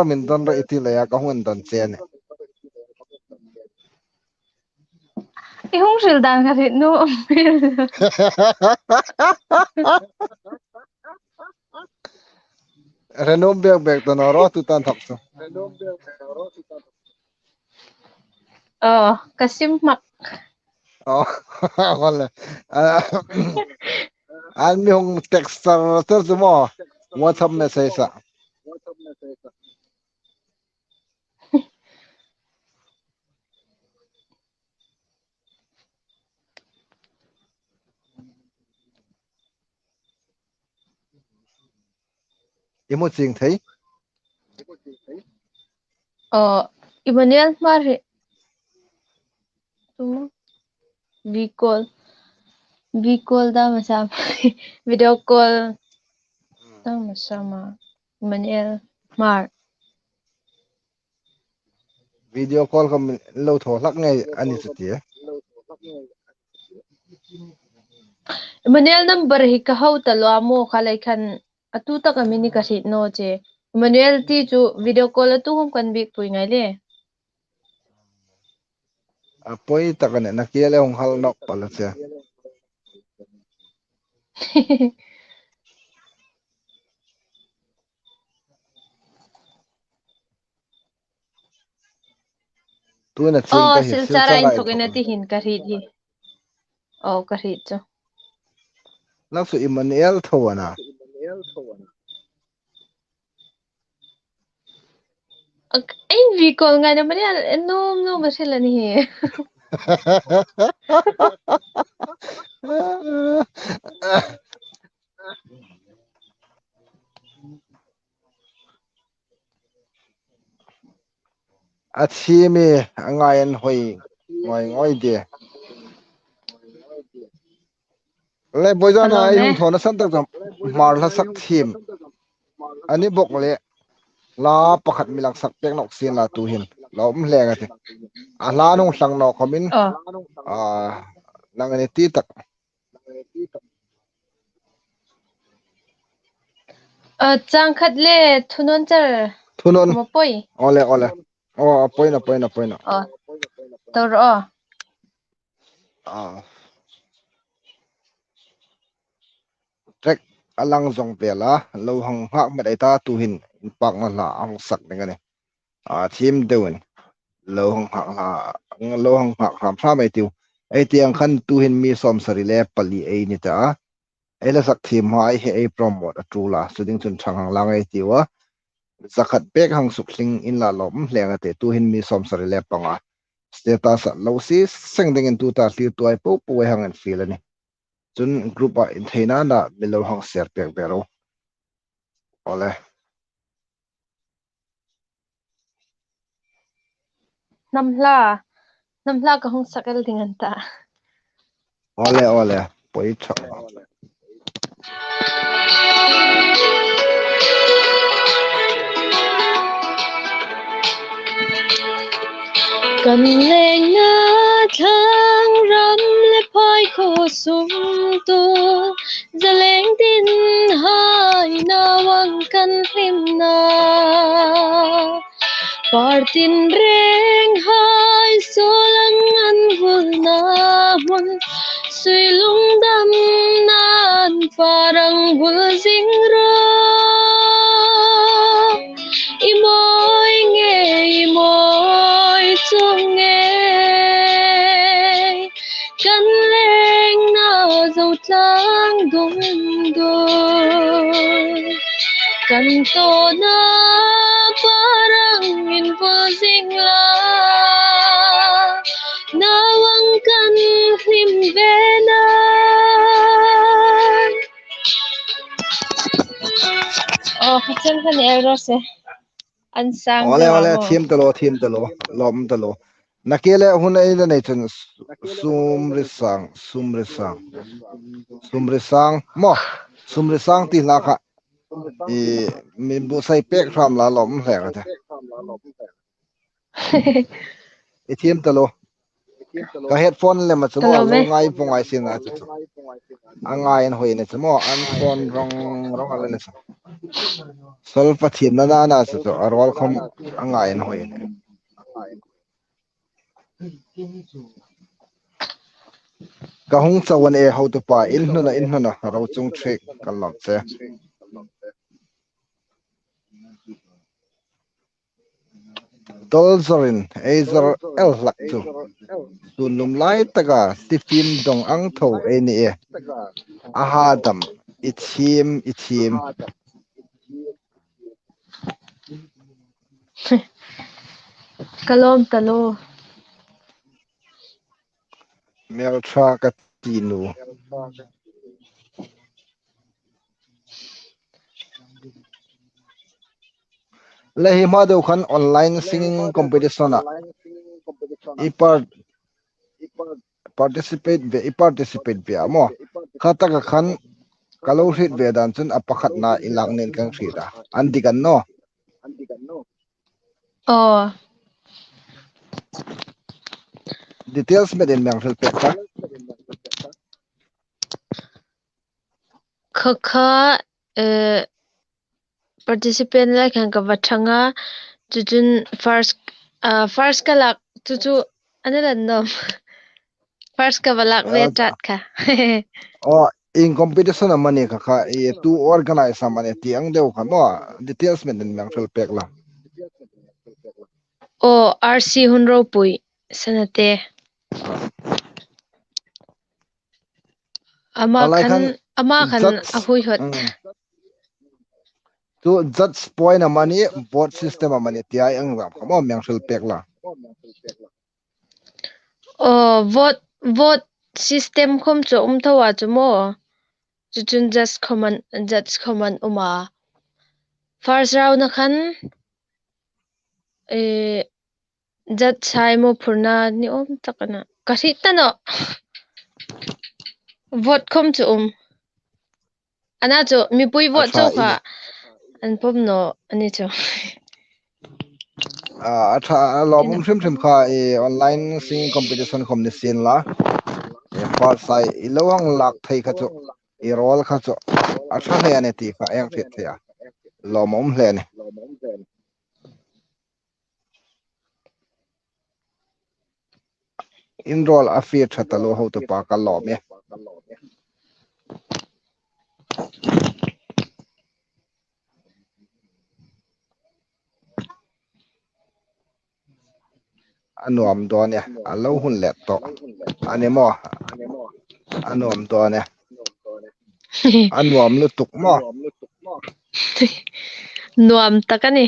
ra iti leya ka hun ton che ne Ihong sildan ka rin no. renom bek to no ro tu tan thak so Kasim mak. oh wala an mi hong texter ter chu mo WhatsApp message sa imu ching thei Emmanuel mari tumo V call da masama video call da masama Emmanuel mar video call kam lo tho lak ngai ani chu ti Emmanuel number hi ka hau ta lo amo khalai khan atu ta ka mini ka hit no che Emmanuel ti chu video call atu hom kan bik pui ngai le apoi takane na kiale hong hal nok pala che tu na ching ta hi sil silchara chala in in thok thok ina ti hin ka hit hi ka hit chu lak su Emmanuel thowana ai vi call ngai na mani nom nom ba silani hi athimi angayan hoi ngoi de le boyana ai hello hung thona san tak marla sak thim ani bok le la pakhat milak sak pek nok sin la tu hin lom hlenga te a la nung sang no khomin a nangani ti tak chang khat le thunon char thunon mo poi ole o poina tor a trek alang zong pela lo hang ha ma dai ta tu hin pak na la ang sak ne ngani a thim deun lo hang ha ham sa mai tiu ai tiang khan tu hin mi som sari le pali ei ni ta ai la sak thim hai he ei promote a tu la suding chun thang hang lang ai tiwa zakhat pek hang sukling in la lom hlenga te tu hin mi som sari le panga status lo si seng ding in tu ta hlir tuai po po hang an feel ani chun group a in theina na milo hang share pek bero ole namhla ka hong sakal dingan ta ole poi tha kan leng na thang ram le phai kho sum tu zaleng tin hai na wang kan him na partin reng hai solang an hul na mun sui lung dam nan parang hul jing ro imoy chung nghe kan leng na dâu tlang dung đôi kan to na parang in vô ding la na wang kan him ve na kitchen kan error se an sang te ole mo thim talo lom talo nakele hun ai na nei chun sumri sang mo sumri sang ti la kha i min bu sai pek ram la lom hlenga te i thim talo ka headphone le ma chumo talo lo me ngai pongai sin na chu angai en hoine chumo an phone rong ala ne sol pa thim na chu arwal khom angai en hoine ka hung chawan e how to pa in hnu na ro chung thek kan lam che Dolzorin Azer El Laktu tu numlai taga tifim dong ang tho eni e ahadam ichim Kalom talo. meltra katinu lehi madu khan online singing competition a ipar participate be amo khata ka khan kalau hit vedan chun apakhat na ilang nen kang thida andikan no Oh, details med in meng fel pekta kha participant la khan ka wathanga chujun first kalak chuchu analan no first ka balak ve chat kha o in competition amani ka kha e tu organize amani ti ang deu kha no details med in meng fel pekla oh RC hunro pui sanate alai khan ama khan judge ahui hot tu judge point amani board system amani ti ai ang ram khamo meng fel pekla oh vote system khom cho thawa chumo chuchun judge common uma first round na khan judge sai mo phurna ni takana kasi tano vote khom chu ana chu mi pui vote atha cho kha ini an pom no ani chu atha lo mum thrim kha e online singing competition khom ni sin la e first sai ilawang lak thei kha chu e rol kha chu atha he ane ti kha yang thit thea lo mum hle ne enroll a fi thatalo ho to pa ka lo me anuam do ne alo hun let to anemo anuam do ne anuam lu tuk mo nuam takani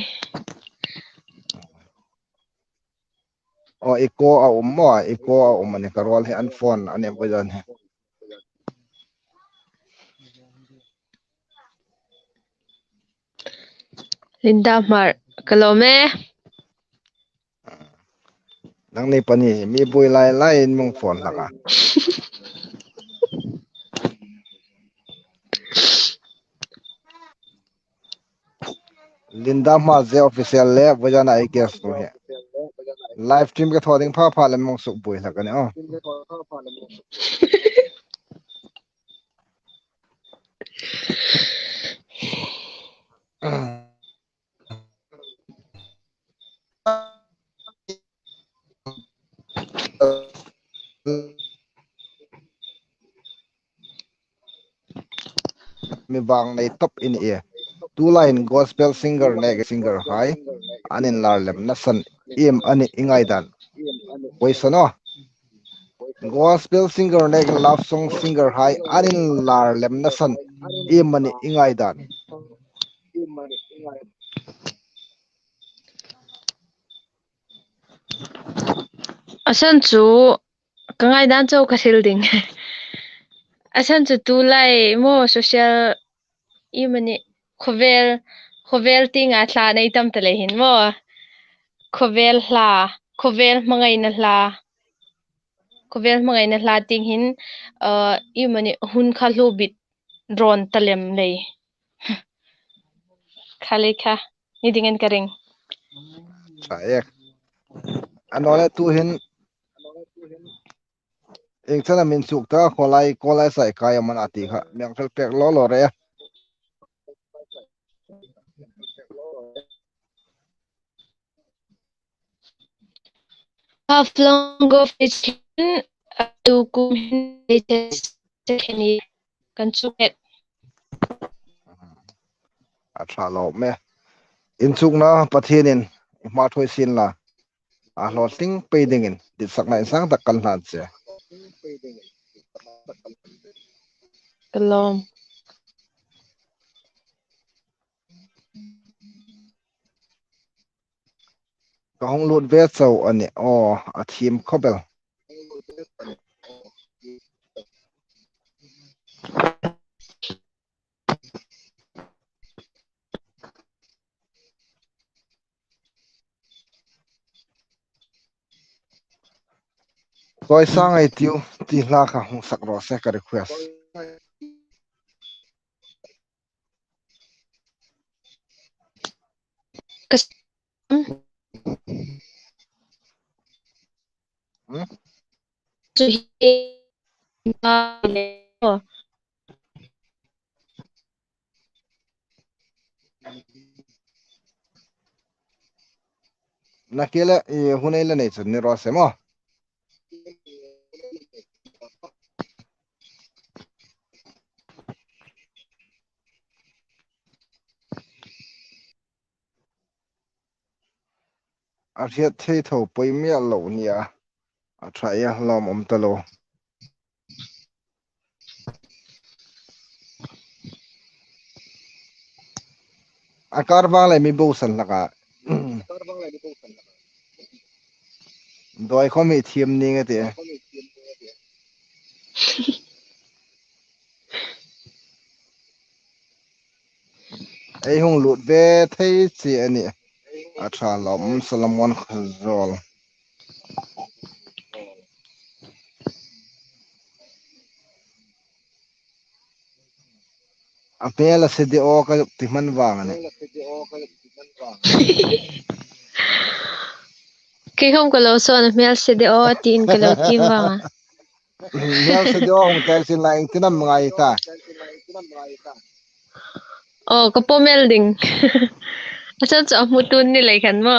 o iko a mo iko a ane ka rol he an phone ane bojan he Linda mar kalome nang nei pani mi boi lai lai in mong phone laka Linda ma ze official le bojana I guess no he live stream ka thoding pha le mong suk boi laka ne o mi bang nei top in e two line gospel singer ne singer hai anin lar lem na san im ani ingai dan poisono gospel singer ne love song singer hai anin lar lem na san im ani ingai dan asan chu kangai dan chau kasil ding asan chu tu lai mo social imani khovel tinga thla nei tam ta le hin mo khovel mangai na hla ting hin imani hun kha lobit drone talem lei khale kha ni dingen karing cha ek anole tu hin eng chana min suk ta kolai sai kai man ati kha meng fel pek lo re Haflongo Fitchin to kum Kenny Kansuket a tha lo me in suk na pathianin ma thoi sin la lo ting pe ding in di sak na sang tak kan hlan che kalom ka hong lut ve chau ani o a thim khobel toy sang ai tiu ti hla kha hong sak ro se ka request kas chu hi ma le nakela hunai la nei chu ni ro se mo a riat thei tho poi mi lo nia a tha ya lom om ta lo a kar bang lai mi bo san laka doi kho mi thiam ni nga te ai hong lut ve thei chi ani a tha lom salamon khazol a pela se de o ka ti man wang ani ke hom ko lo so na mel se de o tin ke lo tim wa mel se de o hong tel sin la ing tinam ngai ta oh ko pomel ding asan cho mutun ni lai khan mo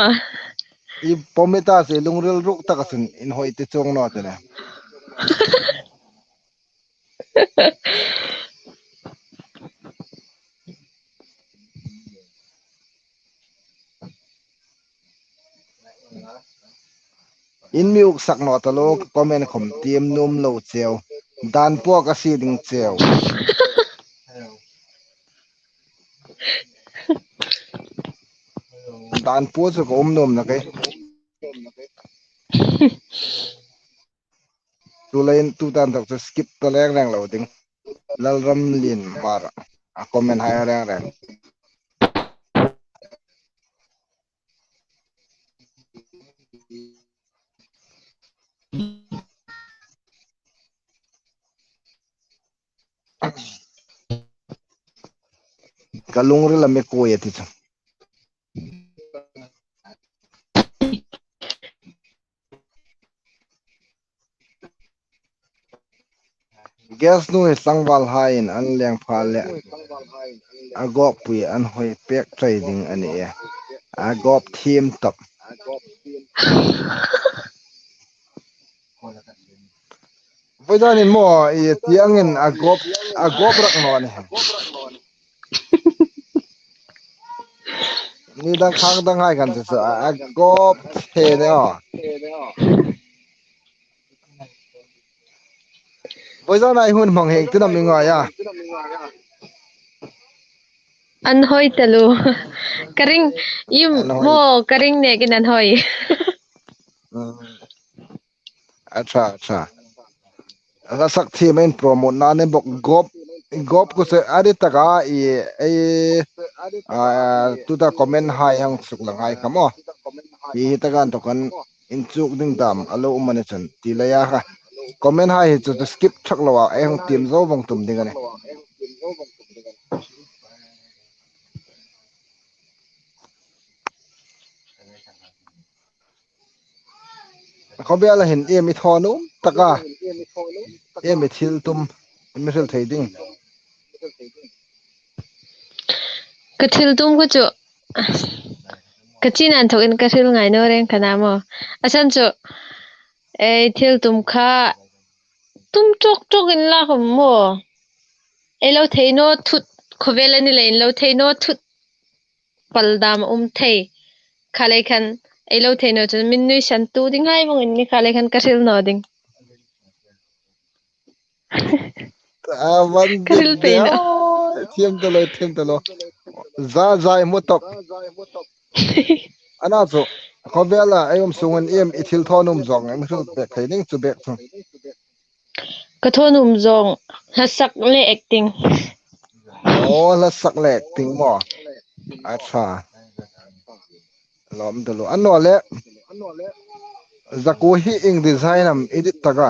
i pometa se lungril ruk ta ka sun in hoi te chong no te ne in miuk sak no ta lo comment khom tiam num lo cheu dan po ka si ding cheu dan po chu ko nom na kai tu lain tu dan tak skip to leng leng lo ding lal ram lin mar a comment hai reng reng kalung ri la me ko ye ti chu gas nu he sangwal hain an leng pha le a gop pui an hoi pek trading ani e a gop thim top với cho nên mo tiếng in a gop rak no ne ni dang khang dang hai kan se a gop the ne o với cho này hun mong heng tin mi nga ya an hoi talu karing yum an hoi mo karing ne kin an hoi acha acha la sak thi main promote na ne bok gop gop ko se ari taka a tu da comment hai hang suk lang hai kamo i tagan to kan in chuk ding dam alo mane chan ti la ya ha comment hai chu skip thak lo wa ai hang tim zo bang tum ding aneเขาเบียละเห็นมีทอนุ่มตะกามีทิลตุมไม่ใช่เทดิ้ง ka thil tum ko chu ka chin an thokin ka thil ngai no reng kana mo asan chu e thil tum kha tum chok chok in la khom mo e lo theino thut khovel ani lein lo theino thut paldam thei khalai khan ai lo the no chun min nui san tu ding hai mong ni khale khan karil no ding Van dit karil pe de no thiam to lo za zai mo top ana zo khobela ayom sungan em ithil thonum jong em hrul pe khaining chu bek thung ka thonum jong hasak le acting o la sak le ting mo acha lom de lo anno le zaku hi ing design am edit taga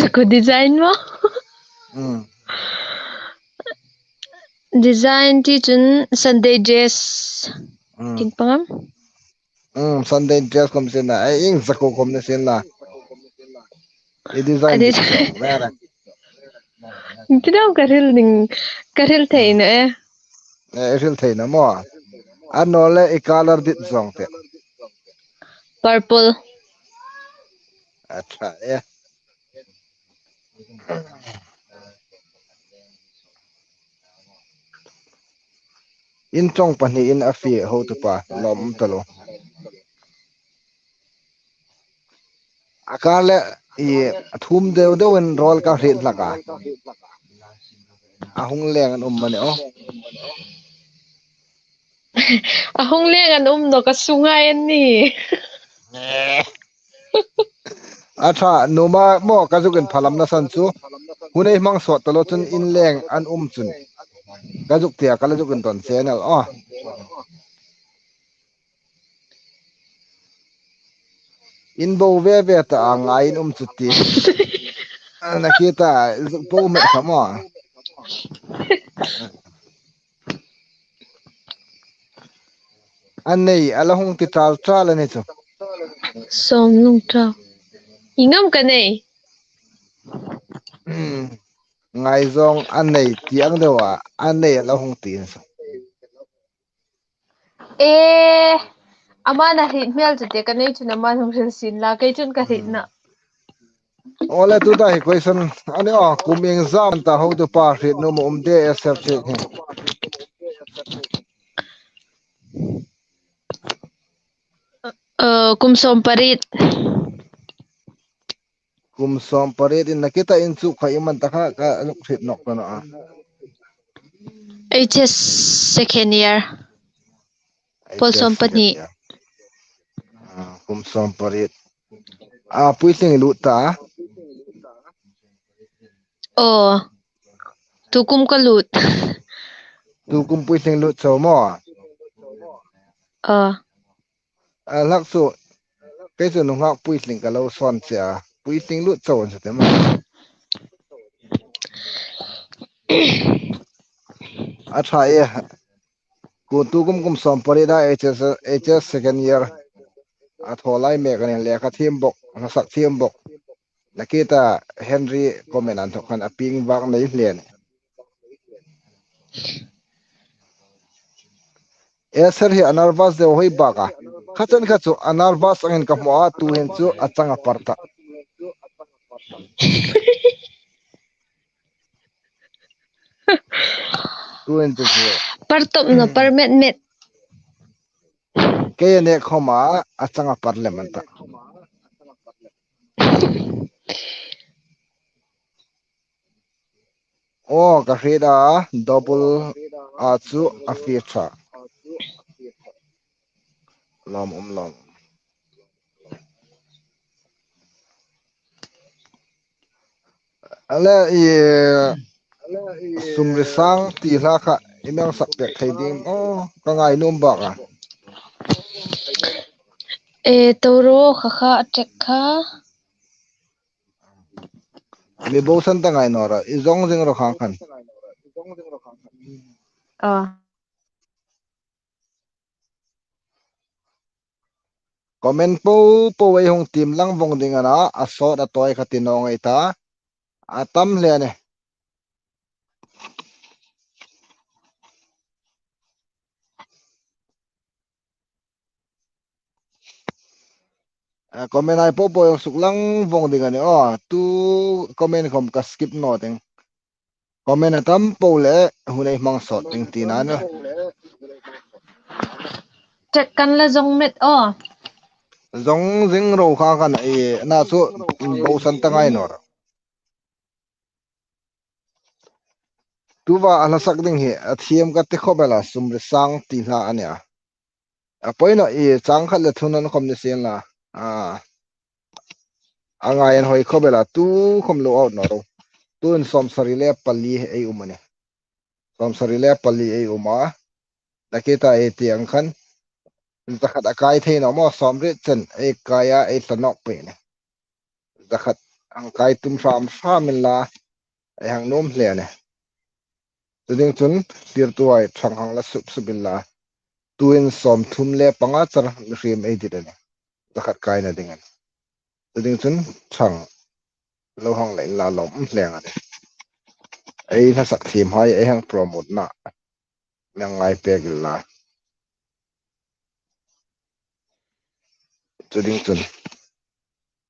zaku design mo um design ti chun Sunday dress ting pangam Sunday dress kom sin na ai ing zaku kom na sin na e design adi dik jong na kidau karil the na hril theina mo anno le e color dit jong te purple acha e in chong pani in a fi ho tu pa lom talo akale i thum deu deu en rol ka rit laka ahung leng an mane o ahong leng an no ka sungai an ni acha numa mo kajukin phalam na san chu hunei mang so talo chun in leng an chun kajuk tia kala jukin ton channel o in bo ve ve ta ngai in chuti na kita po me khamo anei ala hung ti tal tal ani chu som lung tra ingam ka nei ngai zong anei tiang dewa anei ala hung ti e ama na hit mel chu te ka nei chuna ma hung sin la kai chun ka hit na ole tu da hi question ani o kuming zam ta ho tu pa hrit no mo de sf che kumsom parit kum som pare din nakita in chu khai man ta kha ka luk hrit nok na a HS second year Polsom pani kum som pare a puising lu ta oh tukum kalut tu kum puising lu chaw mo a lak su ke chu no ngak puising ka lo son cha puising lu chaw sa te mo a tha e ku tu kum som pare da HS second year a tholai me kan le ka thim bok na sak thim bok nakita Henry komen an thokan aping wak nei hlen eser hi anarvas de hoi baka khachen khachu anarvas angin ka mo tu hen chu achanga parta tu hen chu partop no parmet met ke ne khoma achanga parliament ta o ka hrida double a chu a ficha lom lom ale i sumri sang ti hla kha imang sak pek thei ding o ka ngai num ba ka e toro kha attack kha mi bo san ta ngai nora i zong jing ro khang khan comment po wei hong tim lang vong ding ana aso da toy khatinong ai ta atam le ne comment ai po yung suklang vong ding ani o tu comment kom ka skip no ting comment atam po le hunai mang sot ting tinan จัดกันละจงเม็ดอ้อ zong jing ro kha kan e na chu bo san tangai nor tuwa ala sak ding he athiam ka te khobela sumre sang ti hla ania apoina e chang khat le thunan khom ni sen la a anga en hoi khobela tu khom lo out no ro tun som sari le pali ei umane som sari le pali ei uma nakita e tiang khan zakhat akai thein mo som ri chen e kaya e tanok pe ne zakhat ang kai tum ram min la e hang nom hle ne tuding chun tir tuai thang hang la sup subilla tuin som thum le panga char rim ei dirane zakhat kai na dingan tuding chun thang lo hang lai la lom hleng ane ei na sak thim hai e hang promote na ngai pek la tuding chun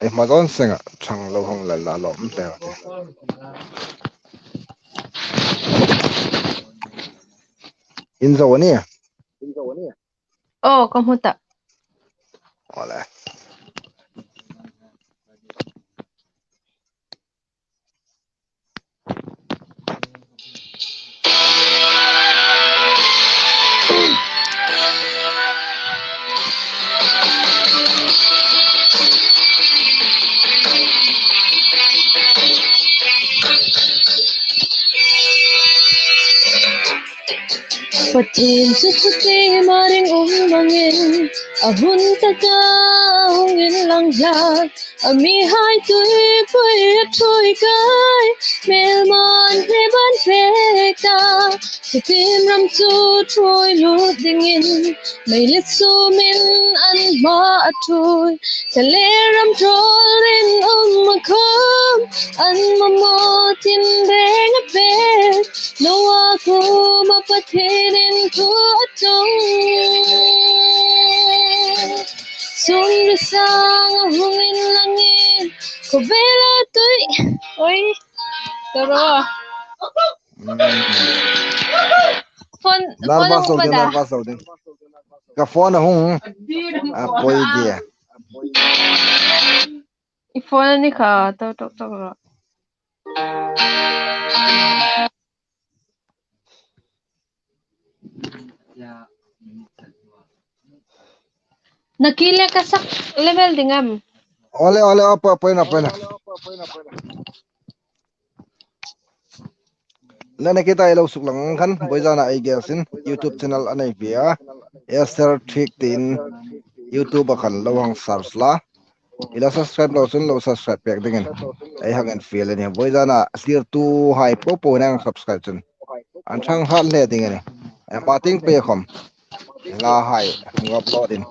e ma don senga thang lo hang la la lom hleng ane in zo ni Oh, kamuta. wala Patin sa puti maring umangin ahun taka hungin lang ya ami hai tui pui tui kai mel mon he ban pheka tim ram chu tui lu dingin mai lit su min an ma atui tale ram trolin khom an mo tin reng a pe no aku mapathirin ko atong sun sang hungin langin ko bela tui oi toro phone nervous phone din pada nervous din ka phone hung a poi dia I phone ni ka to nakile ka sak level dingam ole apa poina lana kita ilo suklang kan boizana ai gelsin youtube channel anai bia esther thik tin youtube kan lawang search la ila subscribe lo subscribe pek dingen ai hagen feel ni boizana clear tu hai po nang subscribe chun an thang hal le dingen ai pating pe khom la hai upload in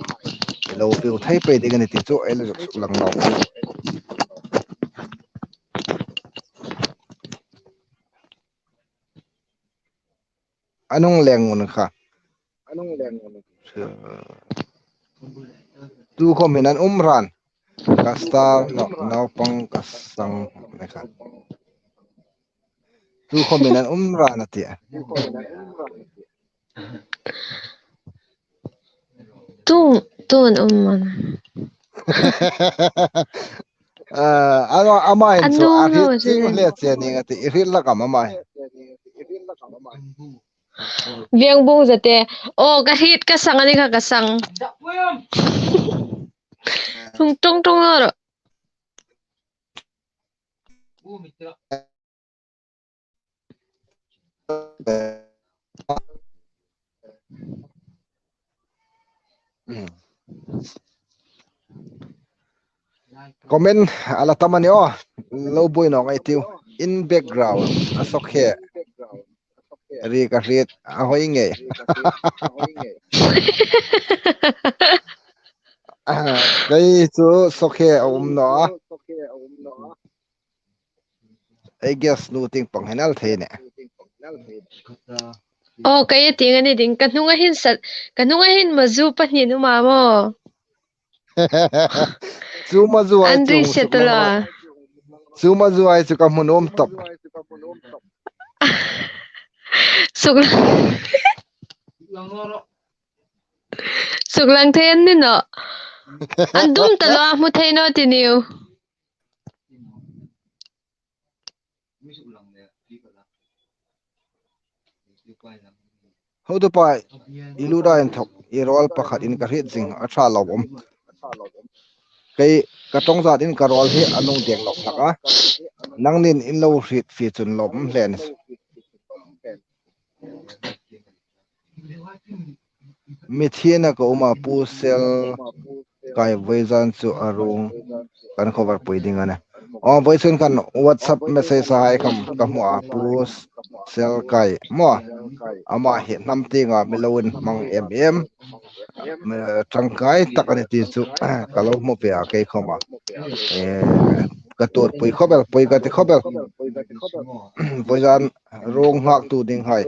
ilo view thai pe dingen ti chu ilo suklang lo anong lengun kha tu khominan umran kasta no pang kasang nekha tu khominan umran atia tun umman ama hin so Anong arit no ching sige le che ni ngati iril la kam ama Viang bung jate oh kahit kasang ani ka kasang tung tung ro comment ala tamani o lo boy no ngai tiu in background asokhe ri ka rit a hoi nge kai chu sokhe no I guess nu ting pang henal the ne oh kaya tingani ding kanunga hin mazu pa ni no mamo chu ma zu ai chu Andri suk lang ma setula chu ma zu ai chu ka munom top sukla suklang then ni no andum talo mu theino tiniu ho tu pa ilu da en thok i rol pakhat in ka ri jing a tha lo bom kai ka tong za din ka rol hi anung deng lo thaka nang nin in lo rit fi chun lom len mi thiena ko ma pu sel kai voizan chu arung kan cover pui ding ane voice kan whatsapp message hai kam ka mu a pu sel kai mo ama hi nam ti nga milowin mang trangkai takani ti chu kalau mo pe a ke khoma e ka tor pui khobel pui ka ti khobel voizan rong hak tu ding hai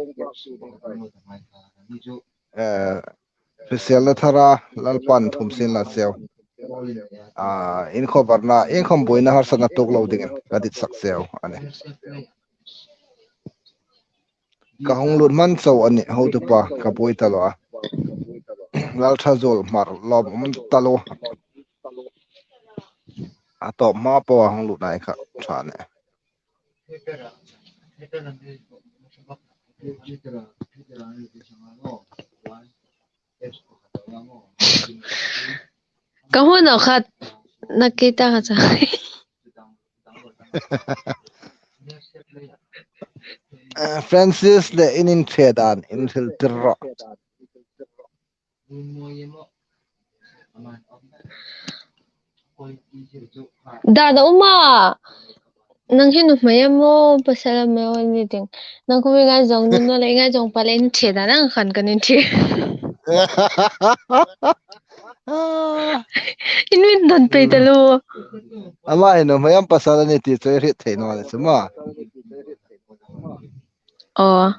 special la thara lalpan thumsin la seo in cover na in khom boina har sana tok lo ding ka dit sak seo ane ka hong lut man chau ani ho tu pa ka boi talo a lal tha zol mar lom man talo a to ma po hong lut nai kha thane kahu no khat nakita ka cha Francis le inin thedan in thil tirro da uma nang hinu mayam mo pasala me ni ting nang ko ga jong nun no le ga jong palen che da nang khan kan in che in min don pe talo ama ino mayam pasala ni ti choi ri theino le chuma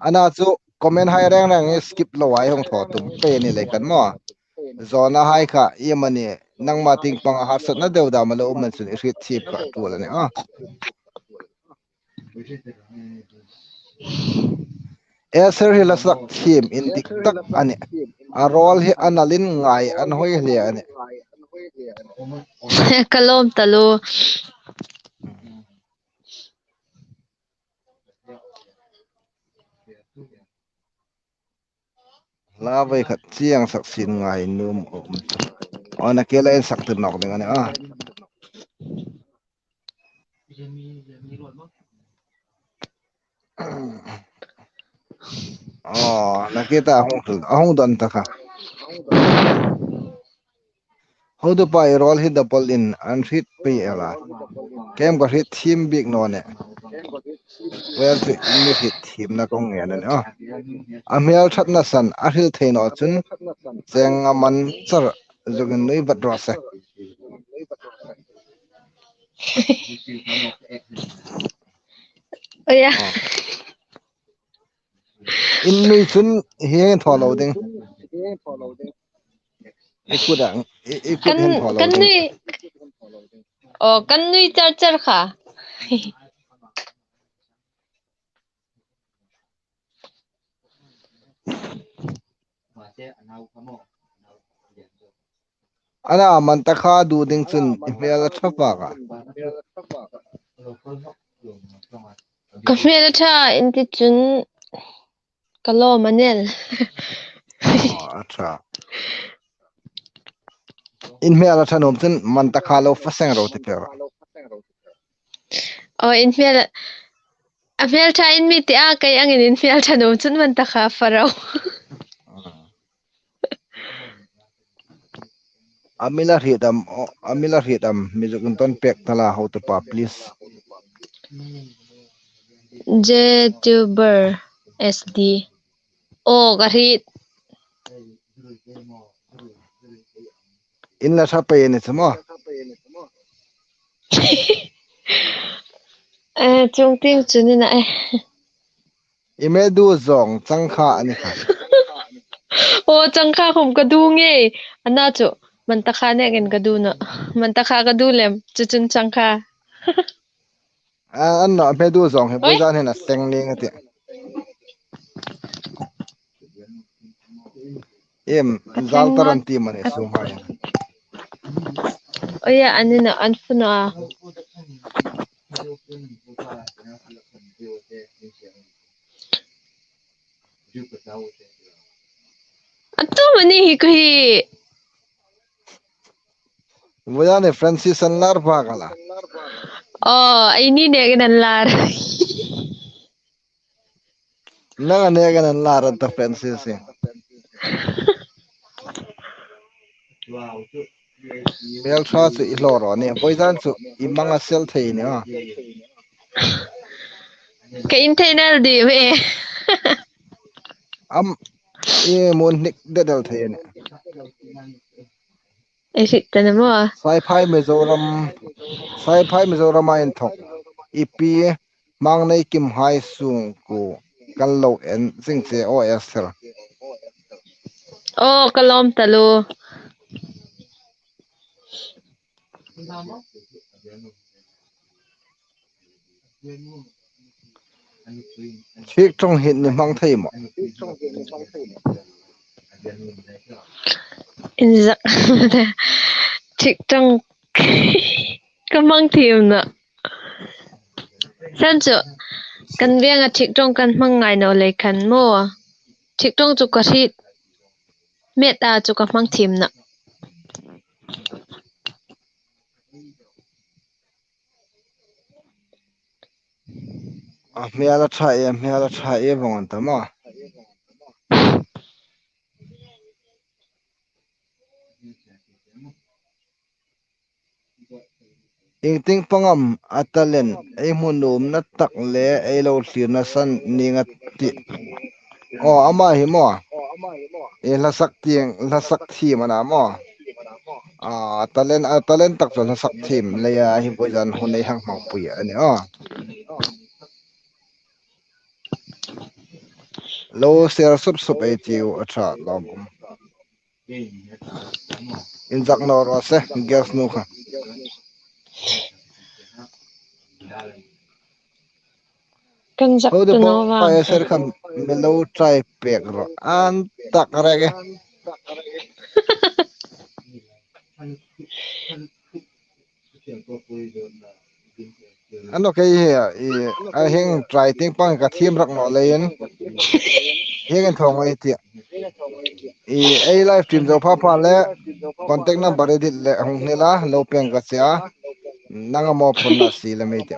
ana chu comment hai rang rang skip lo ai hong tho tum pe ni le kan mo zona hai kha yemani nang ma ting pang har sat na deu da ma lo man chu ri chip ka tu la ne Eser hi lasak thim in dik tak ani a rol hi analin ngai an hoi hle ani kalom talo la vai khat chiang sak sin ngai num ona kela en sak tu nok ding ani nakita ahong don ta kha how to buy roll hit the ball in and hit pay ela kem ko hit team big no ne where to in me hit team na kong ne ne amel that na san a hil thein o chun cheng aman char jogin noi badrose oya in nui chun hieng tholo ding ikudang ikud hen tholo kan ding nui kan nui char char kha ana man ta kha du ding chun imel thapa ka kamera tha inti chun kalo manel acha in me ala thanom chun man ta kha lo faseng ro te pe in mel amel tha in mi ti a kai angin in mel tha no chun man ta kha farau amila hidam mizukun ton pek tala how to pa please JTuber SD garit in la sa pe ni chmo chung ting chuni na ime du zong changkha ani kha changkha khom ka du nge ana chu man ta kha ne gen ka du na man ta kha ka du lem chu chun changkha an no me du zong he bojan he na seng ni ngati em zal Katheng taran not. ti mane sum hai Oh yeah, anina anfuna. Ato mani hi ko hi. mujane Francis an lar pa kala Oh, ini ne ganan lar. nanga ne gan an lar ta Francis mel tha chu I hloro ne boizan chu I manga sel thei ne Ka internal di me. am e mon nik dedal thei ne Ai sit tan mo. sai phai Mizoram a in thok ipi mang nei kim hai sung ku kan lo en jing che os thel Oh, kalom talo. thik trong hit ni mang thei mo Inzak. Tik tong. Kamang thiam na. San chu kan viang a tik tong kan mangai no le kan mo. Tik tong chu ka thi met a chu ka mang thiam na. me ala tha e bong ta mo ing ting pangam atalen ei munum na tak le ei lo thlir na san ninga ti o ama hi mo e la sak thi mana mo talen tak chon la sak thim le ya hi boizan hunei hang mang pui ani lo ser sup ei tiu acha lom in jak no ro se gas nu kha Kan jak ho de tu po no wang e ka. ser kham me lo trai pek ro an tak rege ano ke a heng trai ting pang ka thim rak no lein heng en thong ai ti ei live stream zo pha le contact number edit le hong ne la lo peng ka cha nanga mo phone na si le me ti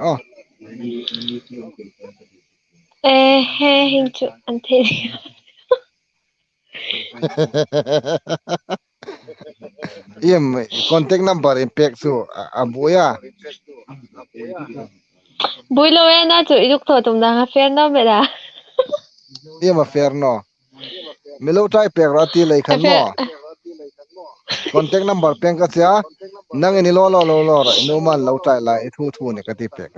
He hin chu an the. im contact number impact su abuya Bui lo na chu iduk tho tum da ha fer no me da. im a fair no melo trai pek ra ti le A khan mo fer. contact number peng ka cha nang ni lo ra inu man lo trai la I thu ne ka ti pek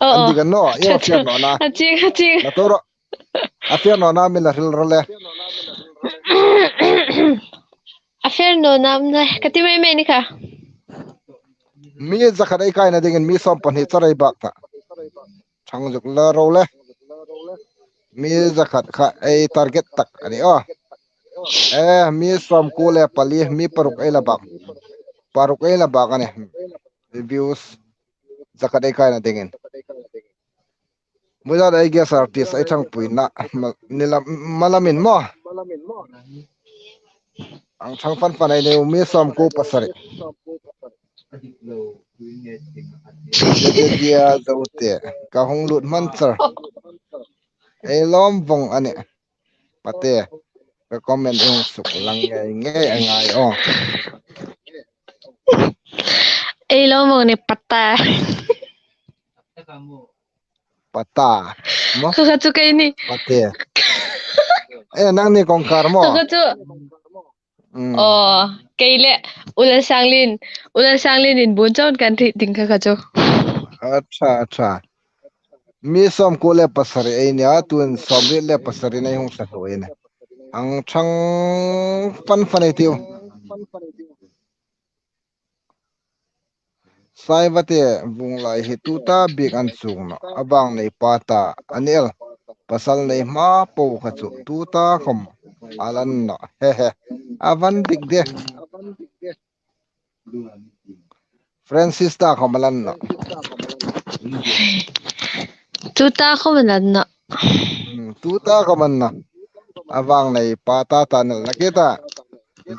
Oh, andi oh. kan no im Cha a fair cha. no na A chi. na to ro a fair no na mi la ril role A fer no nam na kati mai mai ni ka. mi zakhat ai kai na ding mi som pan hi charai bak ta thang juk la ro le mi zakhat kha ai target tak ani mi som ko le pali mi paruk ai la bak ani reviews zakhat ai kai na ding muda ai guess artist ai thang pui na nila malamin mo ang thang fan ai ne mi som ko pasari jejedia zaute ka hong lut manchar ai lom vong ani pate ka comment yung suk lang nge angai Ei lo mo ni pata. pata mo Kaka chu kai ni. pate nang ni kongkar mo Kaka chu. Oh, kaile ulan sanglin in bun chon kan thi ting kaka chu. acha mi som ko le pasari ai nya tun som ri le pasari nei hong sa lo ene ang thang fan ai tiu sai vate vung lai hi tu ta big an chung no abang nei pata anel pasal nei ma po kha chu tu ta khom alan no he he avan dik de Francis ta khomalan no tu ta ko manan na tu ta khaman na awang nei pa ta tanal naketa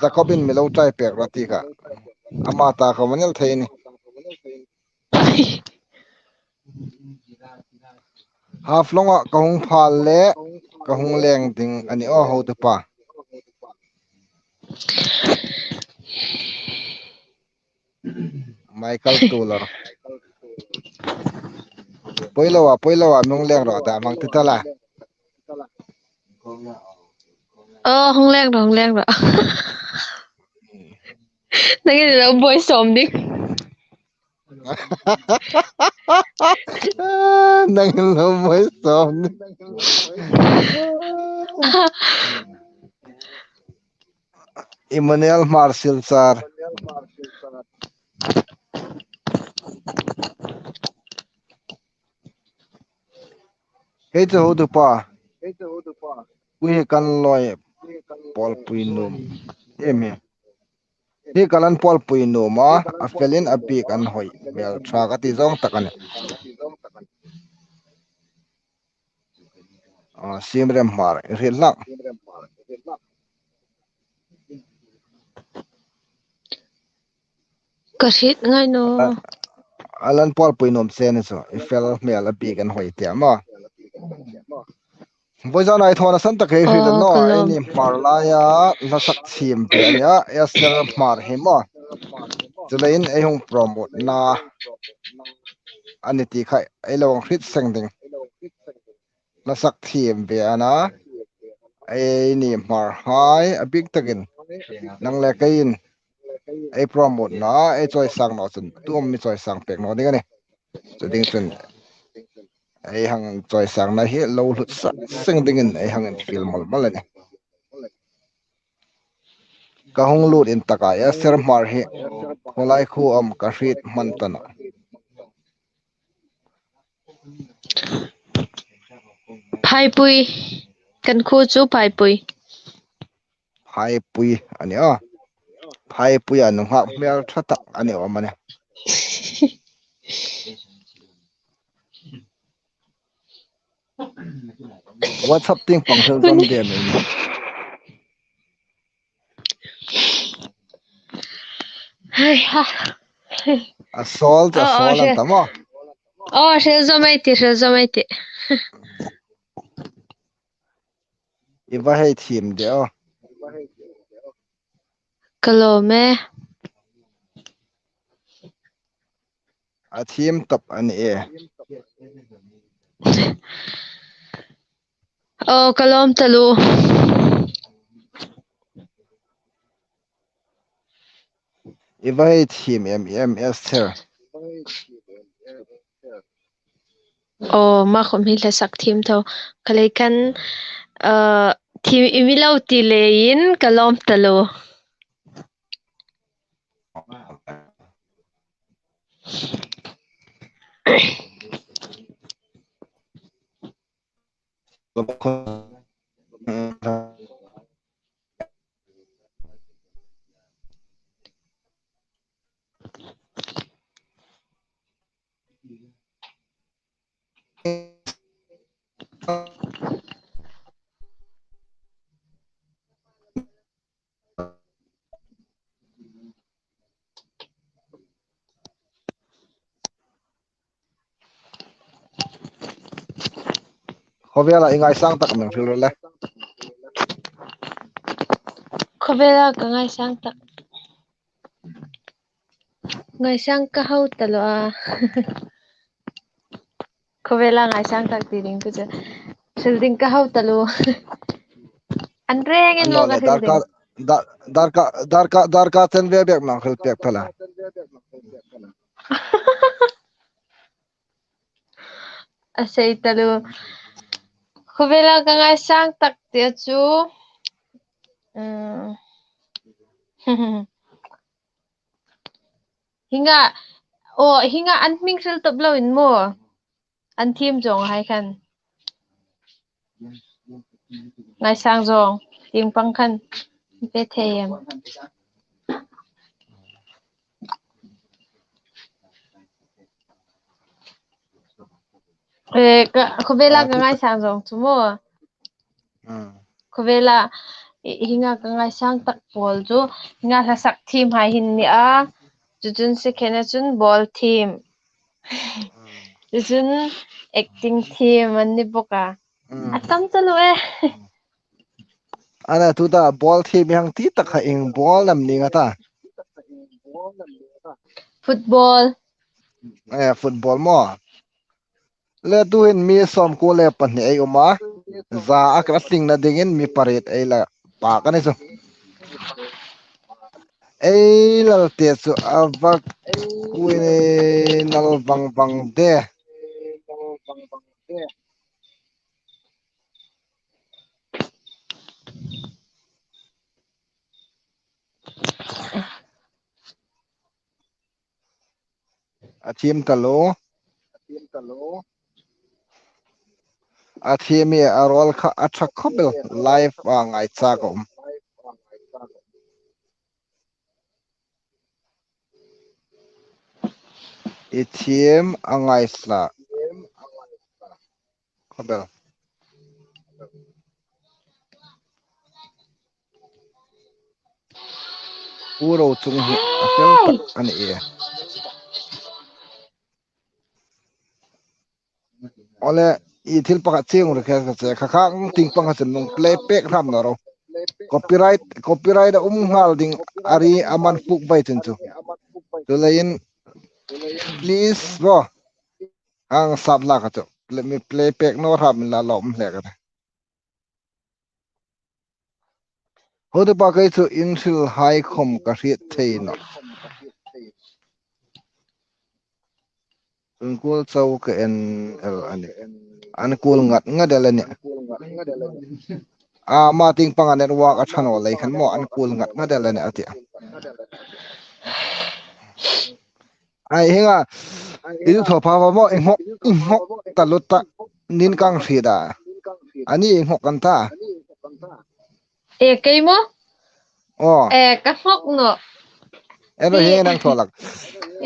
Jacobin milo trai pek rati ka ama ta khomanel theini half longa kahung phal le kahung leng ding ani o ho tu pa Michael Tuller poilawa mung leng ro da mang ti tala hong leng ro nang ni lo boy som dik nang lo moi som ni Emmanuel Marshall sir cái chỗ đó pa quy kan loi Paul Puinum eme hi kalan Paul Puinum a felin a big an hoi mel tra ka ti zong takane simrem mar rilak ka hit ngai no alan Paul Puinum sen so i fel mel a big an hoi te ma Bojan ai thona san tak he rilan no ai kalom ni marla ya la sak thim pe ania esel mar he mo chulain ai hung promote na ani ti khai ai lo hrit seng ding la sak thim pe ana ai ni mar hai a big takin nang le kain ai promote na ai choi sang no chun tum mi choi sang pek no ding ani chuding chun ai hang choi sang na hi lo lut sa seng ding in ai hang in feel mal mal ani ka hong lut in taka ya ser mar hi kholai khu am ka hrit man tana phai pui kan khu chu phai pui phai pui ani a phai pui anu ha mel thata ani o mane WhatsApp ting pangsel zom de me ni hai ha assault an tamo shel zomaiti iwa hei thim de o kalome a thim top ani e kalom talu iwa hei thim MS ther ma khom hi la sak thim tho kalai kan thim imilau ti lein kalom talu khobela ingai sang tak meng fil le khobela ka ngai sang ka hau talo khobela ngai sang tak ti ding tu silding ka hau talo andre ngen anno mo ka le silding darka ten ve bek nang khel pek phala asai talo khobela ka ngai sang tak ti chu hinga hinga an ming sil top lo in mo an thim jong hai khan ngai sang jong team pangkhan pe theyam ka khobela ka ngai sang jong chumo khobela hinga ka ngai sang tak pol chu hinga sa sak team hai hin ni a chu chun second a chun ball team chu chun acting team an ni boka atam chalo ana tu ta ball team yang ti tak ha ing ball nam ni nga ta football football mo le tu hin mi som ko le pan ni ai oma za akra ting na dingin mi paret ai la pa ka ni so ai lal te su avak kuine nal bang bang de a team talo a team e a rol kha a thak khobel live a ngai cha ko e team a ngai sla khobel uro chung hi a fel tak ani e ole i thil pakha cheng ur kha che kha khang ting pang ha chen nong play back ram na ro copyright ngal ding ari aman puk bai chen chu to lain please ro ang sap la ka chu let me play back no ram la lom le ka ho de pa kai chu in sil hai khom ka ri thei no kul chau ka en el ani an kul ngat ngadel ani a ma ting pang an network a thano lai khan mo an kul ngat ngadel ani ati ai hinga idu tho pa mo inghok taluta nin kang thida ani inghok kan ta keimo oh ka hok no ero he nang tholak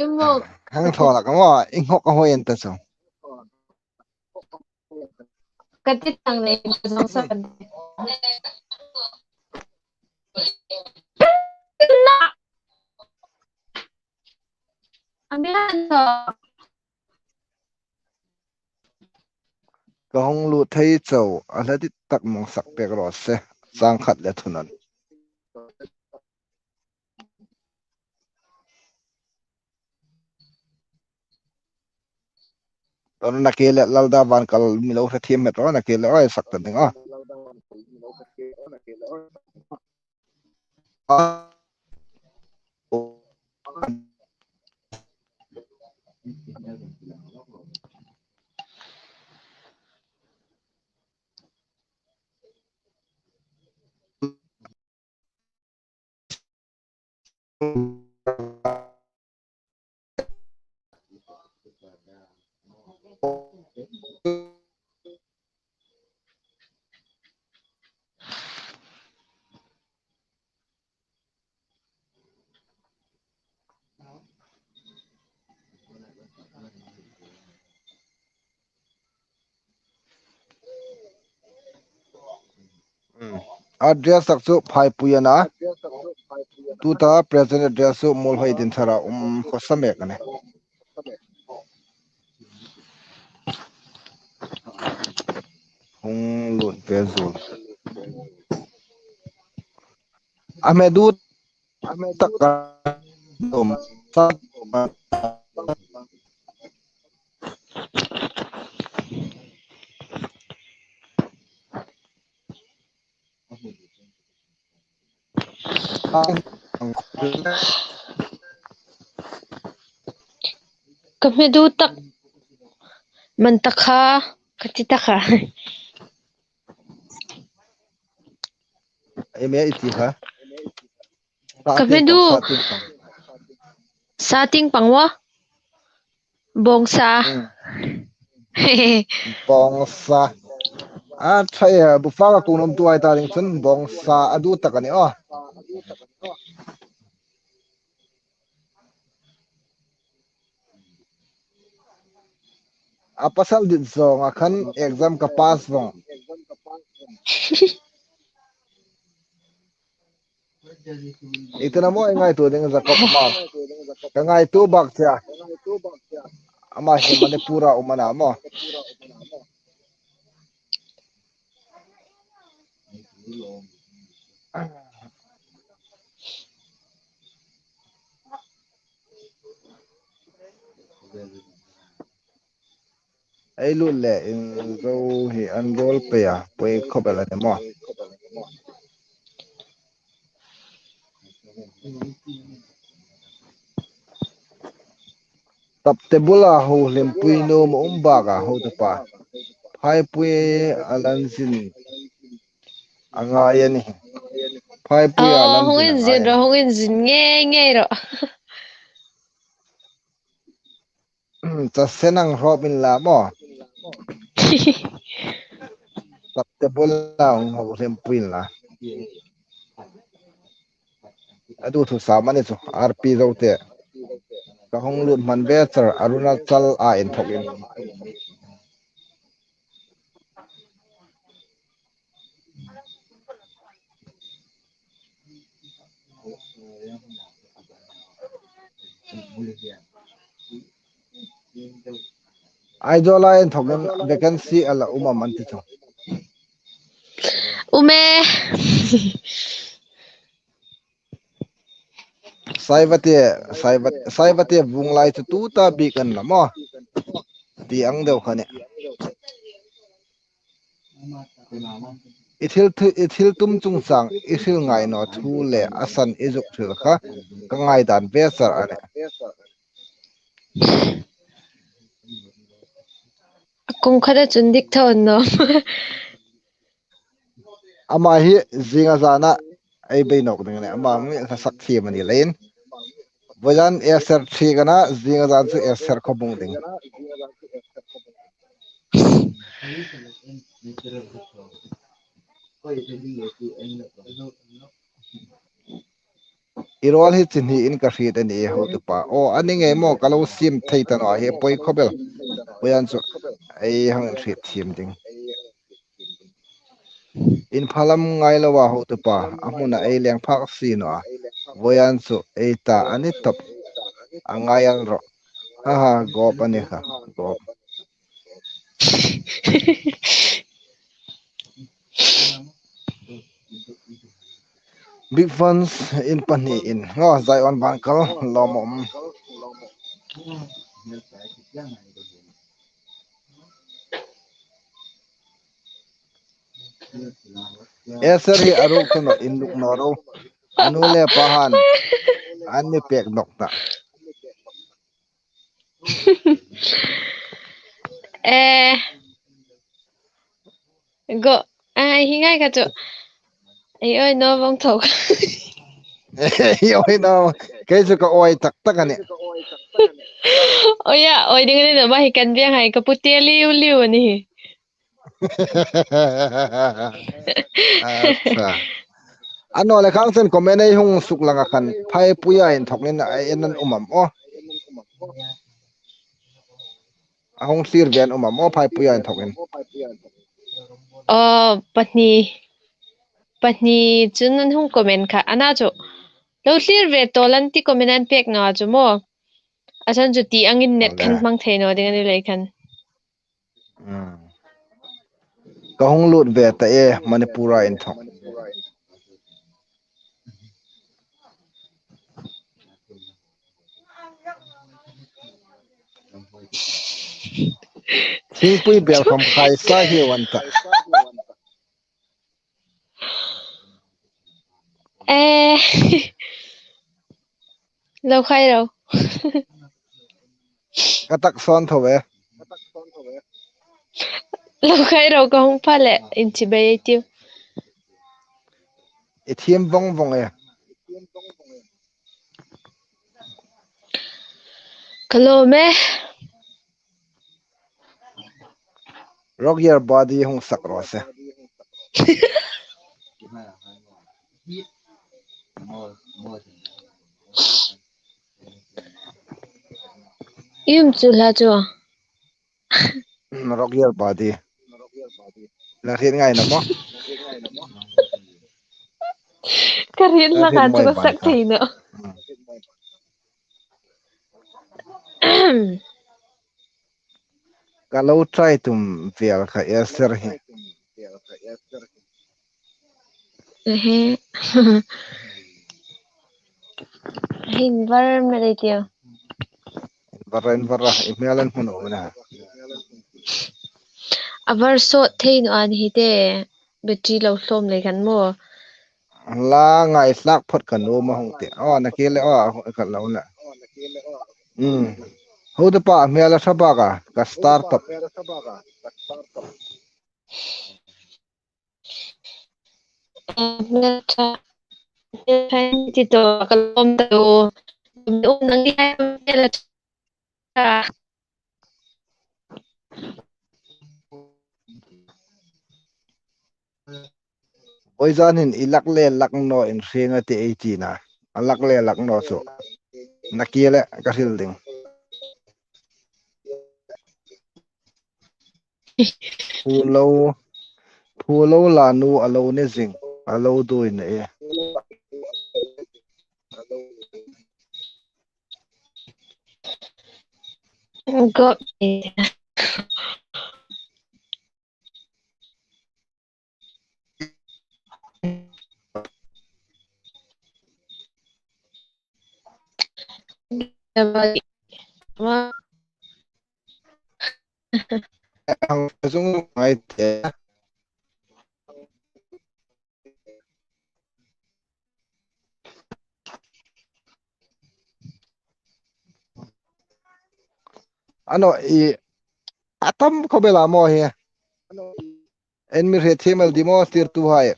imo hang tholak mo inghok a hoyen ta so katit ang nei jong sa na amian so ka hong lu thei chau aladi tak mong sak pek ro se chang khat le thunan ton na ke le lalda ban kal mi lo thiem met ro na ke le oi sak ta ding address tak chu phai puyana tu ta present address chu mol hoi din thara ko samek ane hong lut bezul ame du tak dom sa kamedu tak man takha katitaka eme iti ha kamedu sating pang sating pangwa bongsa bongsa ใช่บุฟ้ากับกูนมตัวไอ้ตาลิงชนบองซาอดูตะกันนี่อ๋อpasal dit zong akan exam ka pass bong itana mo ngai tu ding zakop mar ka ngai tu bak cha ama hi manipura umana mo ai lu le in zo hi an rol pe ya poi khobela ne mo tap tebula ho lempui no mo umba ga ho ta pa phai pui alan sin anga yani phai pui alan sin hongin anga zin ro yani hongin zin nghe ro cha senang robin la mo tap tebula ho lempui la adu thu samani chu rp zote ka hong lut man be char arunachal a in thokin aizola in thokin vacancy ala uma man ti chu ume saibate bunglai chu tu ta bi kan la mo ti ang deu khane ithil tum chung chang ithil ngai no thu le asan izuk thil kha ka ngai dan be sar ane kum khada chun dik thon no ama hi zinga zana ai bei nok ding ne ama mi sak thi mani lein bojan ser thi kana zinga zan chu ser khobung ding irol hi chinhi in ka hrit ani ho tu pa o ani nge mo kalo sim thei tan a he poi khobel boyan chu ai hang hrit thim ding in phalam ngai lawa ho tu pa amuna ai leng phak si no a boyan chu ei ta ani top angayal ro ha ha gop ani kha gop big funds in pani in ngo zai on bankal lomom eser hi aruk thono in luk noro anule pahan anni pek nokta eh go ai hingai ka chu ai ơi nó vong thầu yoi no kai chu ka oi tak tak ani ôi ya ôi đừng đi nữa mà hi cần biang hay cái putia liu liu ni acha ano le khang sen comment ai hung suk langa khan phai puya in thoklin ai enan umam o ahong sir ven umam o phai puya in thokin ờ patni chun an hung comment kha ana chu lo clear ve to lan ti comment an pek nga chu mo asan chu ti angin net ole khan mang the no ding ani lai khan ka hong lut ve ta e manipura in thok thingpui bel kham khai sa hi wanta eh lo khai rồi katak son thowe lo khai rồi ko hung phale in chi bay tiu ithiam vong vong e kalo me rock your body hong sakro se Yum chula cho. rock your body la hin ngai na mo Karin la la hin kan moi cho bai sak ka thi no. kalau try tum vial kha ser hi He. Hin var me dei tio. varra email an huno na Avar so thei no an hi te battery lo hlom le kan mo. la ngai slak phot kan no ma hong te na ke le kan lo na ho de pa email sa ba ka startup Na cha ti to kalom to. Nang di hai la cha. oi zan hin ilak le lak no in singa te 18 na alak le lak no so nakile ka hil ding phu lo la nu alo ne jing alo do in e Got me. Ma hang sung ngai te ano i atam ko bela mo he en mi re themel di mo tir tu hai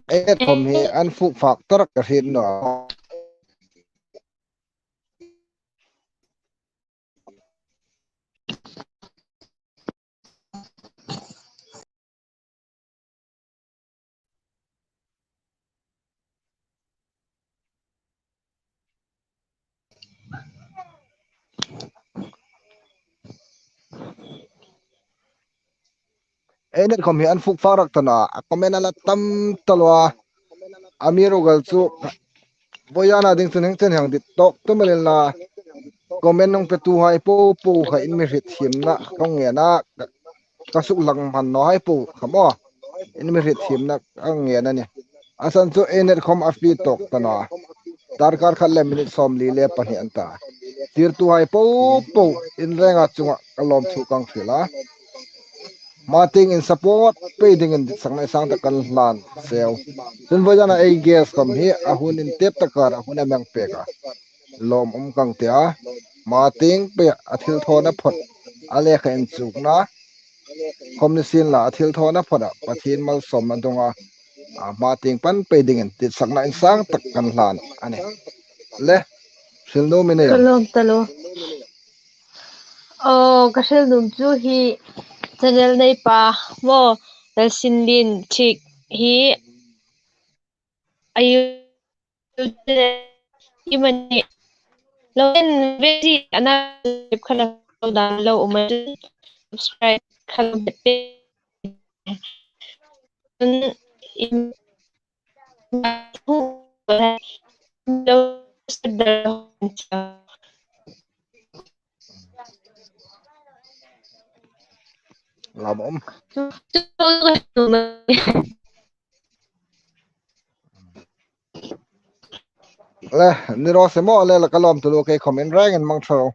et kom he an fu factor ka hin no enet kom he an fu farak tana komen ala tam talwa amiro gal chu boyana ding chen chen hang dit tok to melel na komen nong pe tu hai po kha in mi rit him na kong nge na ka suk lang man no hai po khamo in mi rit him na ang nge na ni asan chu enet kom afi tok tana darkar khalle minute som li le pa hi anta tir tu hai po in renga chunga kalom thu kang phila mating in support paying in sangai sang ta kan lan sel tin bojana ei gas kom hi ahun in tep takar ahun amang peka lom kang tia mating pe athil thona phot ale kha in chukna komni sin la athil thona phota pathin mal som adonga mating pan paying in tit sakna in sang tak kan lan ane le silno mine yam kalom talo. Oh, kashel num chu hi channel nei pa mo dal sin lin thik hi ayu imani lo en vezi ana khala da lo umar subscribe khala be in lo lam le ni ro se mo le la kalom tu lo ke comment rang en mang thro